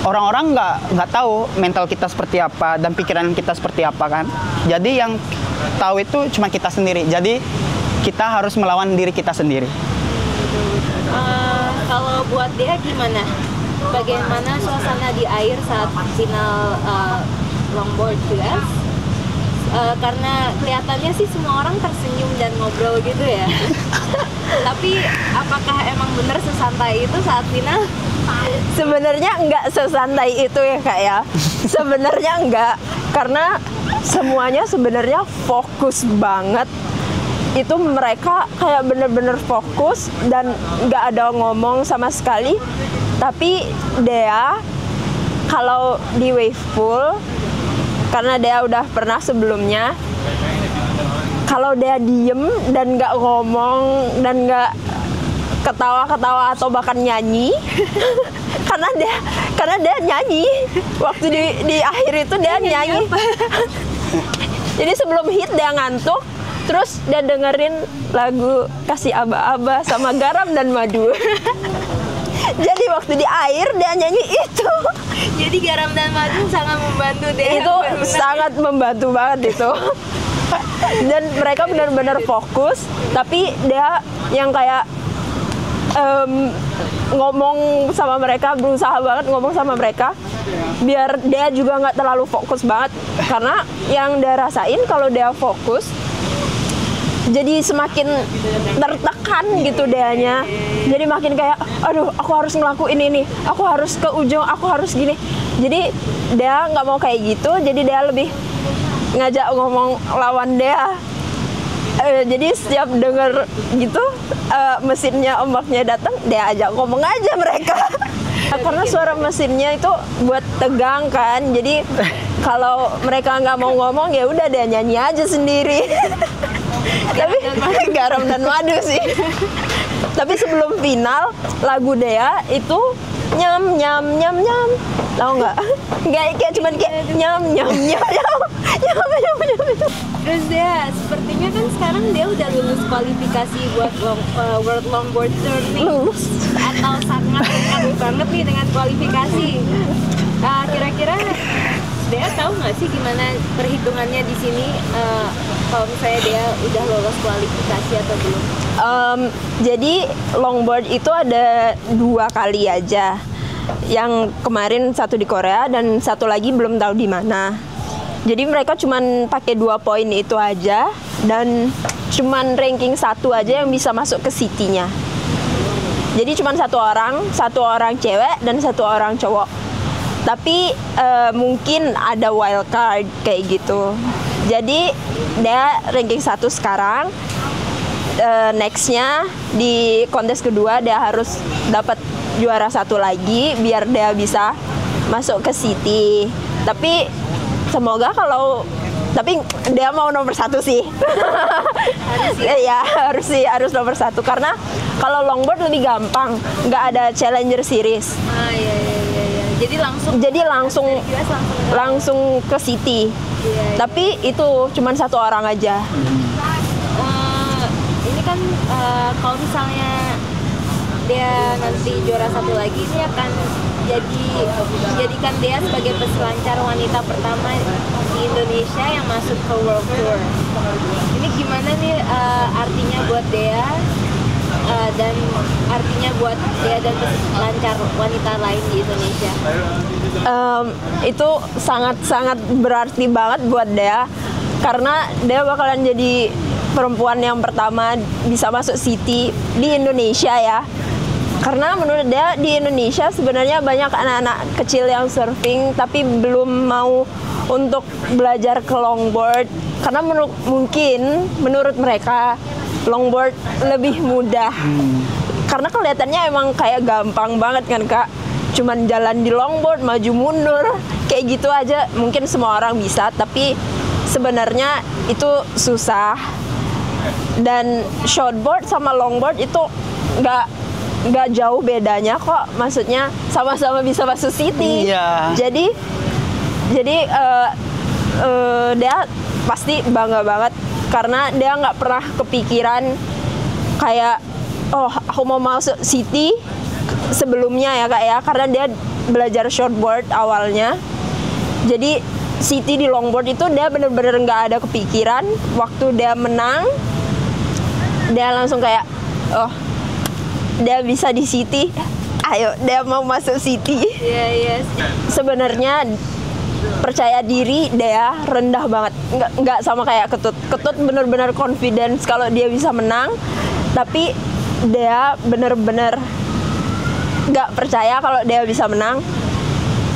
orang-orang nggak tahu mental kita seperti apa dan pikiran kita seperti apa kan. Jadi yang tahu itu cuma kita sendiri. Jadi kita harus melawan diri kita sendiri. Kalau buat dia gimana? Bagaimana suasana di air saat final longboard US? Karena kelihatannya sih semua orang tersenyum dan ngobrol gitu ya. Tapi apakah emang bener sesantai itu saat final? Sebenarnya nggak sesantai itu ya, Kak ya. Sebenarnya nggak, karena semuanya sebenarnya fokus banget. Itu mereka kayak bener-bener fokus dan nggak ada ngomong sama sekali. Tapi Dea kalau di Wavepool karena dia udah pernah sebelumnya. Kalau dia diem dan nggak ngomong dan nggak ketawa-ketawa atau bahkan nyanyi, karena dia nyanyi waktu di akhir itu dia nyanyi. Jadi sebelum hit dia ngantuk, terus dia dengerin lagu Kasih Aba-aba sama Garam dan Madu. Jadi waktu di air dia nyanyi itu. Jadi Garam dan Madu sangat membantu dia. Itu sangat membantu banget itu. Dan mereka benar-benar fokus, tapi dia yang kayak ngomong sama mereka, berusaha banget ngomong sama mereka biar dia juga nggak terlalu fokus banget, karena yang dia rasain kalau dia fokus jadi semakin tertekan gitu dianya, jadi makin kayak aduh aku harus ngelakuin ini, aku harus ke ujung, aku harus gini. Jadi dia nggak mau kayak gitu, jadi dia lebih ngajak ngomong lawan dia. Jadi setiap denger gitu mesinnya ombaknya datang, dia ajak ngomong aja mereka. Karena suara mesinnya itu buat tegang kan, jadi kalau mereka nggak mau ngomong ya udah dia nyanyi aja sendiri. Tapi Garam dan Madu sih. Tapi sebelum final lagu Dea itu nyam nyam nyam nyam, tahu nggak? Nggak kayak cuman kayak nyam nyam nyam nyam nyam nyam nyam itu. Terus dia sepertinya kan sekarang dia udah lulus kualifikasi buat World Longboard Tournament. Lulus. Atau sangat terkagum banget nih dengan kualifikasi. Kira-kira dia tahu nggak sih gimana perhitungannya di sini, kalau misalnya dia udah lolos kualifikasi atau belum? Jadi longboard itu ada 2 kali aja. Yang kemarin satu di Korea dan satu lagi belum tahu di mana. Jadi mereka cuman pakai 2 poin itu aja dan cuman ranking 1 aja yang bisa masuk ke city-nya. Jadi cuman satu orang cewek dan 1 orang cowok. Tapi mungkin ada wild card kayak gitu. Jadi dia ranking 1 sekarang. Nextnya di kontes kedua dia harus dapat juara 1 lagi biar dia bisa masuk ke city. Tapi semoga tapi dia mau nomor 1 sih. Ya harus nomor 1 karena kalau longboard lebih gampang, nggak ada challenger series. Iya. Jadi langsung ke city. Iya. Tapi itu cuman 1 orang aja. Ini kan kalau misalnya dia nanti juara 1 lagi, ini akan menjadikan dia sebagai peselancar wanita pertama di Indonesia yang masuk ke World Tour. Ini gimana nih artinya buat dia dan artinya buat dia dan peselancar wanita lain di Indonesia? Itu sangat berarti banget buat dia karena dia bakalan jadi perempuan yang pertama bisa masuk city di Indonesia ya. Karena menurut dia di Indonesia sebenarnya banyak anak-anak kecil yang surfing tapi belum mau untuk belajar ke longboard karena menurut mereka longboard lebih mudah. Karena kelihatannya emang kayak gampang banget kan Kak. Cuman jalan di longboard maju mundur kayak gitu aja mungkin semua orang bisa, tapi sebenarnya itu susah. Dan shortboard sama longboard itu nggak jauh bedanya kok, maksudnya sama-sama bisa masuk city. Iya. Jadi dia pasti bangga banget karena dia nggak pernah kepikiran kayak oh aku mau masuk city sebelumnya ya Kak ya, karena dia belajar shortboard awalnya. Jadi city di longboard itu dia bener-bener nggak ada kepikiran. Waktu dia menang dia langsung kayak oh dia bisa di city, ayo dia mau masuk city. Iya. Sebenarnya percaya diri dia rendah banget, nggak sama kayak Ketut bener-bener confidence kalau dia bisa menang, tapi dia bener-bener nggak percaya kalau dia bisa menang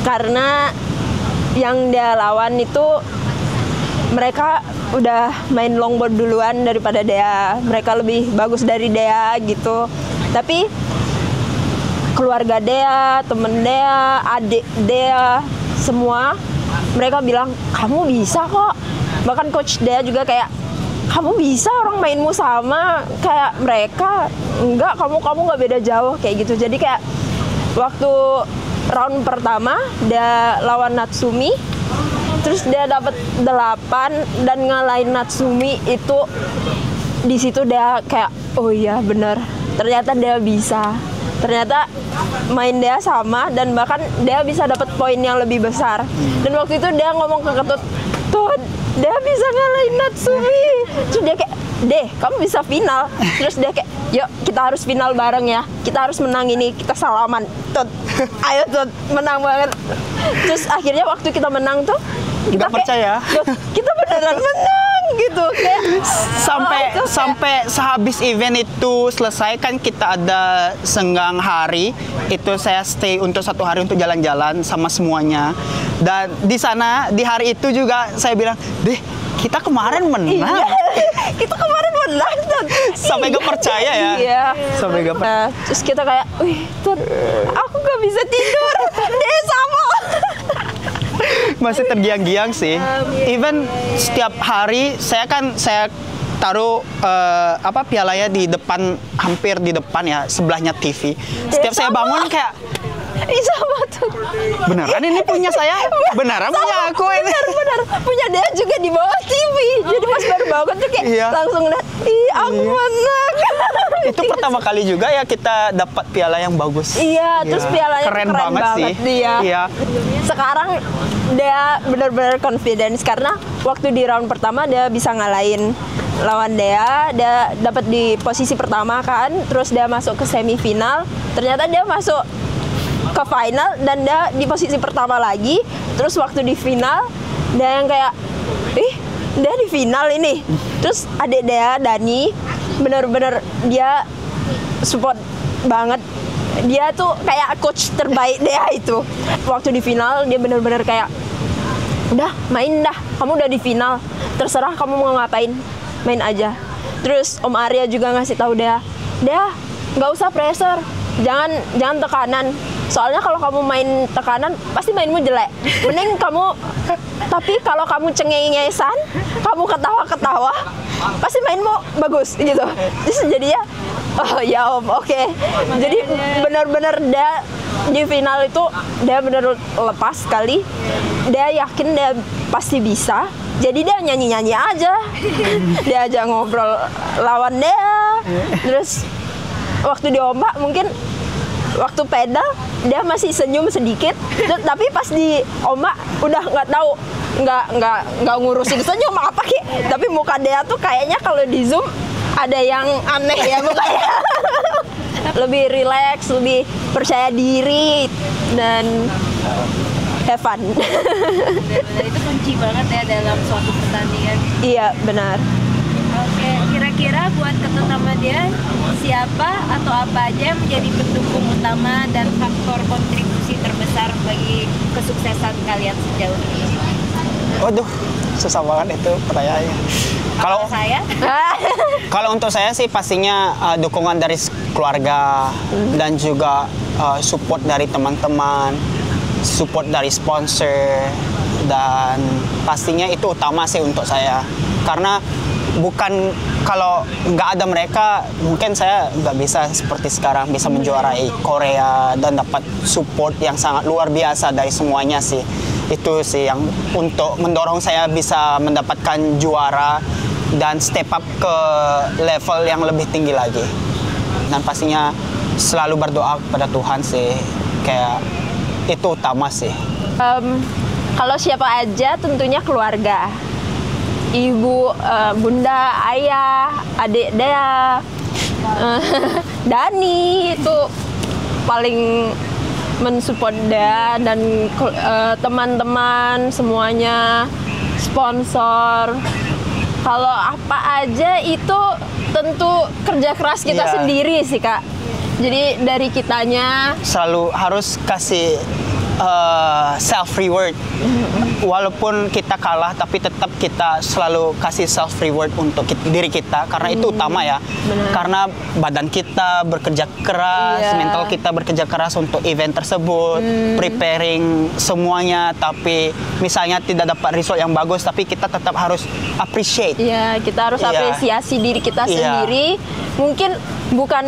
karena yang dia lawan itu mereka udah main longboard duluan daripada dia, mereka lebih bagus dari dia gitu. Tapi keluarga dia, temen dia, adik dia, semua mereka bilang kamu bisa kok. Bahkan coach Dea juga kayak kamu bisa, orang mainmu sama kayak mereka. Enggak, kamu nggak beda jauh kayak gitu. Jadi kayak waktu round pertama dia lawan Natsumi, terus dia dapat 8 dan ngalahin Natsumi, itu di situ dia kayak oh iya bener, ternyata dia bisa. Ternyata main dia sama dan bahkan dia bisa dapat poin yang lebih besar. Dan waktu itu dia ngomong ke Ketut, "Tut, dia bisa ngalahin Natsumi." Terus dia kayak, "Deh, kamu bisa final." Terus dia kayak, "Yuk, kita harus final bareng ya. Kita harus menang ini, kita salaman." Tut, ayo Tut, menang banget. Terus akhirnya waktu kita menang tuh, kita Nggak percaya. "Tut, kita beneran menang." gitu kayak sampai sehabis event itu selesai kan kita ada senggang hari itu, saya stay untuk 1 hari untuk jalan-jalan sama semuanya. Dan di sana di hari itu juga saya bilang, "Deh, kita kemarin menang." Iya, kita kemarin menang tuh. Sampai gak percaya ya. Iya. Sampai gak percaya. Terus kita kayak, "Wih, Tut, aku gak bisa tidur." Dia sama. Masih tergiang-giang sih. Even setiap hari saya taruh pialanya di depan, hampir di depan ya, sebelahnya TV. Setiap saya bangun kayak sama tuh. beneran ini punya saya, beneran punya aku ini. Bener, punya dia juga di bawah TV. Jadi pas baru bangun tuh kayak Iya. langsung lihat, "Ih, aku menang." Itu pertama kali juga ya kita dapat piala yang bagus. Iya, terus pialanya keren keren banget sih. Iya. Sekarang dia benar-benar confidence karena waktu di round pertama dia bisa ngalahin lawan dia dapat di posisi pertama kan, terus dia masuk ke semifinal, ternyata dia masuk ke final dan dia di posisi pertama lagi. Terus waktu di final dia yang kayak, dia di final ini. Terus adik dia Dani bener-bener dia support banget. Dia tuh kayak coach terbaik dia itu. Waktu di final dia bener-bener kayak, "Udah, main dah. Kamu udah di final. Terserah kamu mau ngapain. Main aja." Terus Om Arya juga ngasih tahu dia, nggak usah pressure. Jangan tekanan. Soalnya kalau kamu main tekanan, pasti mainmu jelek. Mending tapi kalau kamu cengengesan, kamu ketawa-ketawa, pasti mainmu bagus gitu. Terus jadinya, oh ya Om, oke. Jadi benar-benar dia di final itu dia benar lepas sekali. Dia yakin dia pasti bisa. Jadi dia nyanyi-nyanyi aja. Dia aja ngobrol lawan dia. Terus waktu di ombak mungkin waktu pedal dia masih senyum sedikit, tapi pas di ombak udah nggak ngurusin senyum apa ki. Tapi muka dia tuh kayaknya kalau di zoom ada yang aneh ya mukanya. Lebih relax, lebih percaya diri dan have fun. Benar-benar itu kunci banget ya dalam suatu pertandingan. Iya benar. Oke, kira-kira buat Ketut sama dia, siapa atau apa aja yang menjadi pendukung utama dan faktor kontribusi terbesar bagi kesuksesan kalian sejauh ini? Waduh, susah banget itu pertanyaannya. Kalau untuk saya sih pastinya dukungan dari keluarga dan juga support dari teman-teman, support dari sponsor, dan pastinya itu utama sih untuk saya. Karena bukan kalau nggak ada mereka, mungkin saya nggak bisa seperti sekarang bisa menjuarai Korea dan dapat support yang sangat luar biasa dari semuanya sih. Itu sih yang untuk mendorong saya bisa mendapatkan juara dan step up ke level yang lebih tinggi lagi. Dan pastinya selalu berdoa kepada Tuhan sih, kayak itu utama sih. Kalau siapa aja tentunya keluarga. Ibu, bunda, ayah, adik dia, Dani itu paling mensupport dia, dan teman-teman semuanya, sponsor. Kalau apa aja itu tentu kerja keras kita sendiri sih Kak. Jadi dari kitanya selalu harus kasih self reward. Walaupun kita kalah, tapi tetap kita selalu kasih self reward untuk diri kita, karena itu utama ya. Benar. Karena badan kita bekerja keras, Iya. mental kita bekerja keras untuk event tersebut, preparing semuanya. Tapi misalnya tidak dapat result yang bagus, tapi kita tetap harus appreciate. Iya, kita harus Iya. apresiasi diri kita Iya. sendiri. Mungkin bukan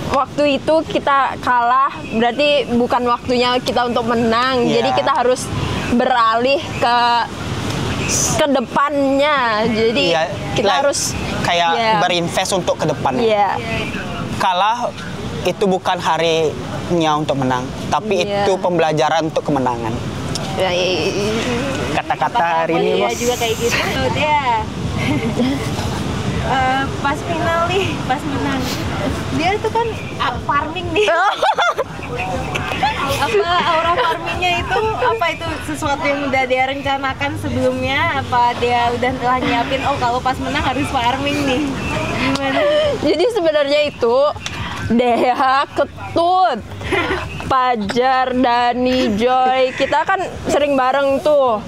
waktu itu kita kalah, berarti bukan waktunya kita untuk menang. Iya. Jadi kita harus beralih ke depannya. Jadi Iya, kita like, harus kayak Iya. berinvest untuk ke depannya. Iya. Kalah itu bukan harinya untuk menang, tapi Iya. itu pembelajaran untuk kemenangan. Ya, Kata-kata hari ini, Dia bos. juga kayak gitu. Dia pas final nih, pas menang. Dia tuh kan farming nih. Apa aura farmingnya itu, apa itu sesuatu yang udah dia rencanakan sebelumnya, apa dia udah telah nyiapin, oh kalau pas menang harus farming nih, gimana? Jadi sebenarnya itu Dea, Ketut, Pajar, Dani, Joy, kita kan sering bareng tuh.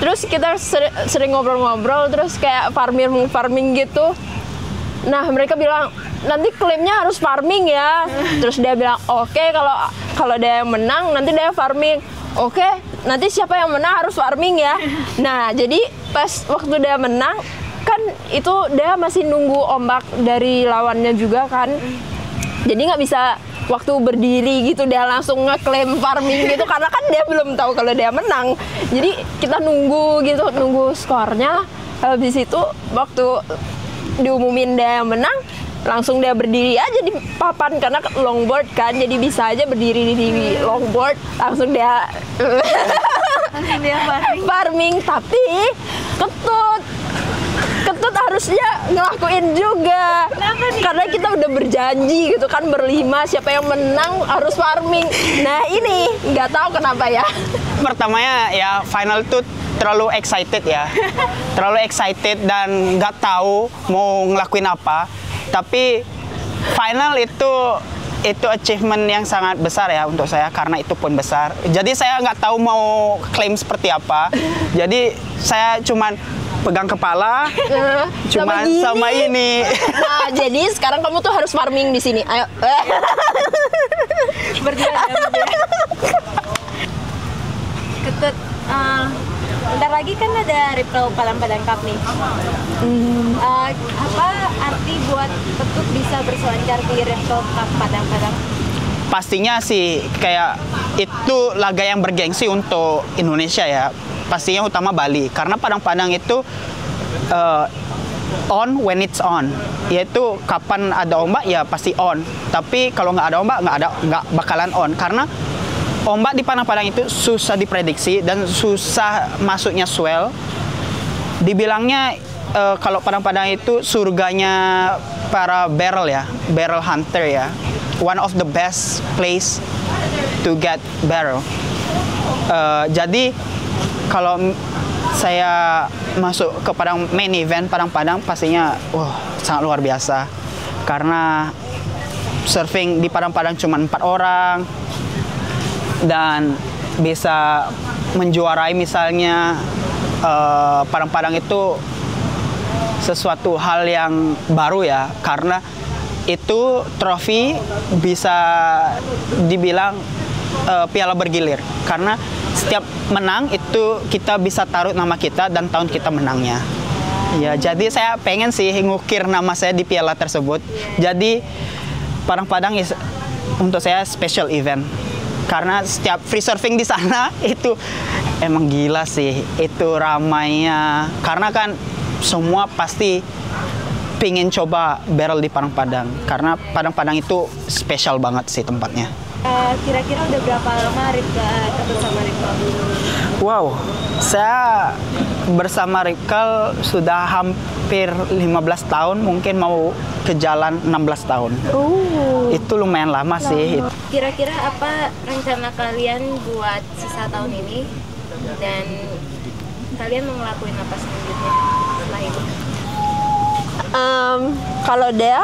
Terus kita sering ngobrol-ngobrol, terus kayak farming gitu. Nah, mereka bilang nanti klaimnya harus farming ya. Terus dia bilang, oke, kalau dia yang menang nanti dia farming. Oke, nanti siapa yang menang harus farming ya. Nah, jadi pas waktu dia menang kan itu dia masih nunggu ombak dari lawannya juga kan. Jadi nggak bisa waktu berdiri gitu dia langsung ngeklaim farming gitu, karena kan dia belum tahu kalau dia menang. Jadi kita nunggu gitu, nunggu skornya. Habis itu waktu diumumin dia yang menang, langsung dia berdiri aja di papan, karena longboard kan, jadi bisa aja berdiri di longboard, langsung dia Langsung dia farming. farming. Tapi Ketut harusnya ngelakuin juga. Kenapa nih? Karena kita udah berjanji gitu kan, berlima siapa yang menang harus farming. Nah ini nggak tahu kenapa ya. Pertamanya ya final itu terlalu excited ya, terlalu excited dan nggak tahu mau ngelakuin apa. Tapi final itu achievement yang sangat besar ya untuk saya, karena itu pun besar. Jadi saya nggak tahu mau klaim seperti apa. Jadi saya cuman pegang kepala, cuman sama ini. Nah jadi sekarang kamu tuh harus farming di sini. Ayo. Berdua dia. Ketut, bentar lagi kan ada Ripple Padang Cup nih. Apa arti buat Ketut bisa berselancar di Ripple Cup Padang? Pastinya sih kayak itu laga yang bergengsi untuk Indonesia ya. Pastinya utama Bali, karena Padang-Padang itu on when it's on, yaitu kapan ada ombak ya pasti on. Tapi kalau nggak ada ombak nggak bakalan on, karena ombak di Padang-Padang itu susah diprediksi dan susah masuknya swell. Dibilangnya kalau Padang-Padang itu surganya para barrel hunter ya, one of the best place to get barrel. Jadi kalau saya masuk ke main event Padang-Padang, pastinya sangat luar biasa, karena surfing di Padang-Padang cuma 4 orang dan bisa menjuarai misalnya Padang-Padang itu sesuatu hal yang baru ya, karena itu trofi bisa dibilang piala bergilir, karena setiap menang itu kita bisa taruh nama kita dan tahun kita menangnya. Ya, jadi saya pengen sih ngukir nama saya di piala tersebut. Jadi Padang-Padang untuk saya special event, karena setiap free surfing di sana itu emang gila sih, itu ramainya, karena kan semua pasti pingin coba barrel di Padang-Padang, karena Padang-Padang itu spesial banget sih tempatnya. Kira-kira udah berapa lama Ketut sama Ripple? Wow, saya bersama Ripple sudah hampir 15 tahun, mungkin mau ke jalan 16 tahun. Itu lumayan lama sih. Kira-kira apa rencana kalian buat sisa tahun ini, dan kalian mau ngelakuin apa selanjutnya setelah ini? Kalau dia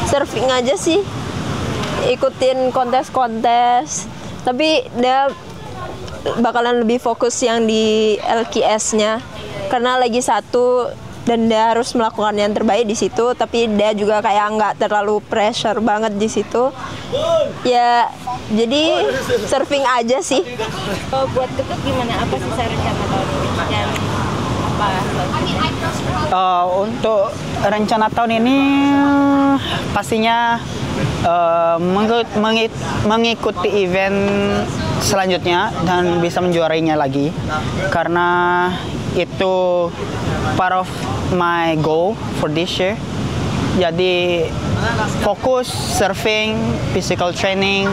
surfing aja sih, ikutin kontes-kontes. Tapi dia bakalan lebih fokus yang di LKS-nya karena lagi satu dan dia harus melakukan yang terbaik di situ, tapi dia juga kayak nggak terlalu pressure banget di situ. Ya, jadi surfing aja sih. Kalau buat Ketut gimana? Apa sih rencana tahun ini? Dan apa selanjutnya? Untuk rencana tahun ini pastinya mengikuti event selanjutnya dan bisa menjuarainya lagi, karena itu part of my goal for this year. Jadi fokus surfing, physical training,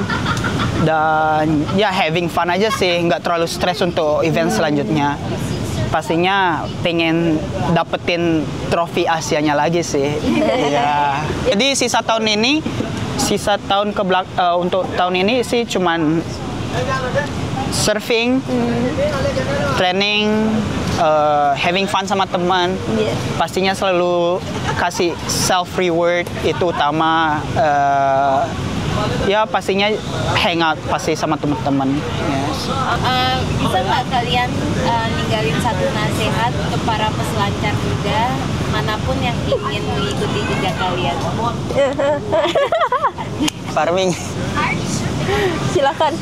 dan ya having fun aja sih, nggak terlalu stres untuk event selanjutnya. Pastinya pengen dapetin trofi Asianya lagi sih. Ya. Jadi sisa tahun untuk tahun ini sih cuman surfing, training, having fun sama teman. Pastinya selalu kasih self reward, itu utama. Ya pastinya hangout pasti sama teman-teman. Yes. Bisa nggak kalian ninggalin satu nasihat untuk para peselancar muda manapun yang ingin mengikuti jejak kalian? Farming. Silakan.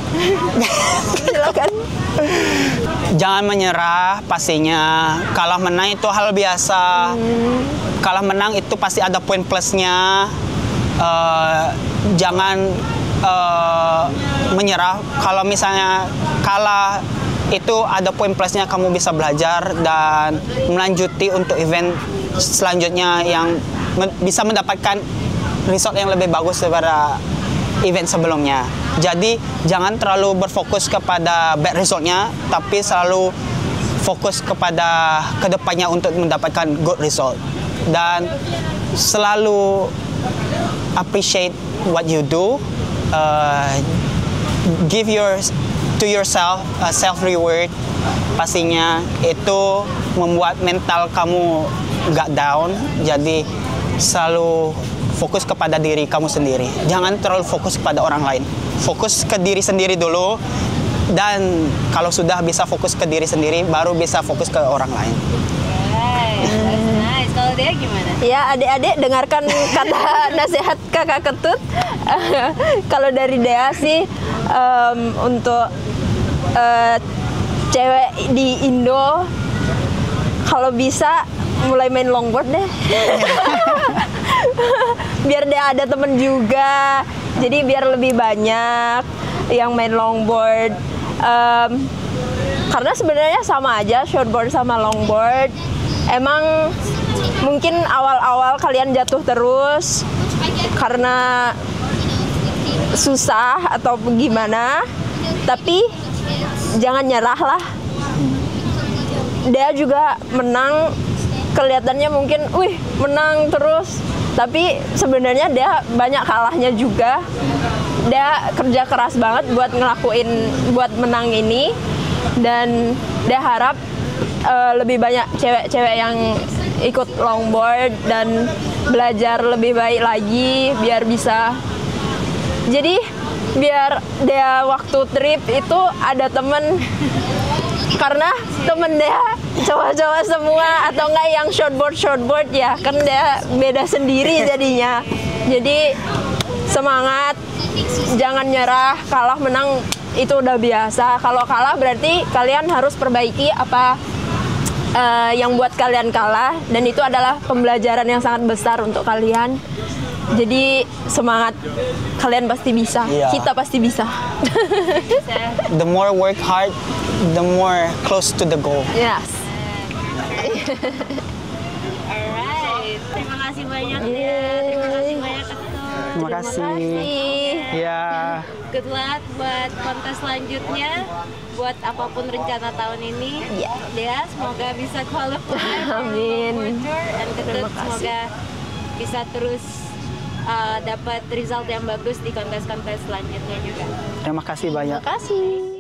Silakan. Jangan menyerah, pastinya kalah menang itu hal biasa. Kalah menang itu pasti ada poin plusnya. Jangan menyerah. Kalau misalnya kalah itu ada poin plusnya, kamu bisa belajar dan melanjuti untuk event selanjutnya yang bisa mendapatkan result yang lebih bagus daripada event sebelumnya. Jadi jangan terlalu berfokus kepada bad resultnya, tapi selalu fokus kepada kedepannya untuk mendapatkan good result. Dan selalu appreciate what you do. Give to yourself a self reward. Pastinya itu membuat mental kamu gak down. Jadi selalu fokus kepada diri kamu sendiri. Jangan terlalu fokus kepada orang lain. Fokus ke diri sendiri dulu. Dan kalau sudah bisa fokus ke diri sendiri, baru bisa fokus ke orang lain. Nice. Kalau dia gimana? Ya, adik-adik dengarkan kata nasihat kakak Ketut. Kalau dari Dea sih, untuk cewek di Indo, kalau bisa mulai main longboard deh. Biar dia ada temen juga, jadi biar lebih banyak yang main longboard. Karena sebenarnya sama aja shortboard sama longboard. Emang mungkin awal-awal kalian jatuh terus karena susah atau gimana, tapi jangan nyerah lah. Dia juga menang, kelihatannya mungkin menang terus, tapi sebenarnya dia banyak kalahnya juga. Dia kerja keras banget buat menang ini, dan dia harap lebih banyak cewek-cewek yang ikut longboard dan belajar lebih baik lagi biar bisa. Jadi biar dia waktu trip itu ada temen, karena temen dia cowok-cowok semua atau enggak yang shortboard ya, kan dia beda sendiri jadinya. Jadi semangat, jangan nyerah. Kalah menang itu udah biasa. Kalau kalah berarti kalian harus perbaiki apa yang buat kalian kalah, dan itu adalah pembelajaran yang sangat besar untuk kalian. Jadi semangat, kalian pasti bisa. Yeah. Kita pasti bisa. The more work hard, the more close to the goal. Yes. Alright, terima kasih banyak ya. Terima kasih banyak Ketut. Terima kasih. Ya. Good luck buat kontes selanjutnya, buat apapun rencana tahun ini. Yeah. Dea, semoga bisa qualify. Amin. Dan Ketut semoga bisa terus dapat result yang bagus di kontes-kontes selanjutnya juga. Terima kasih banyak. Terima kasih.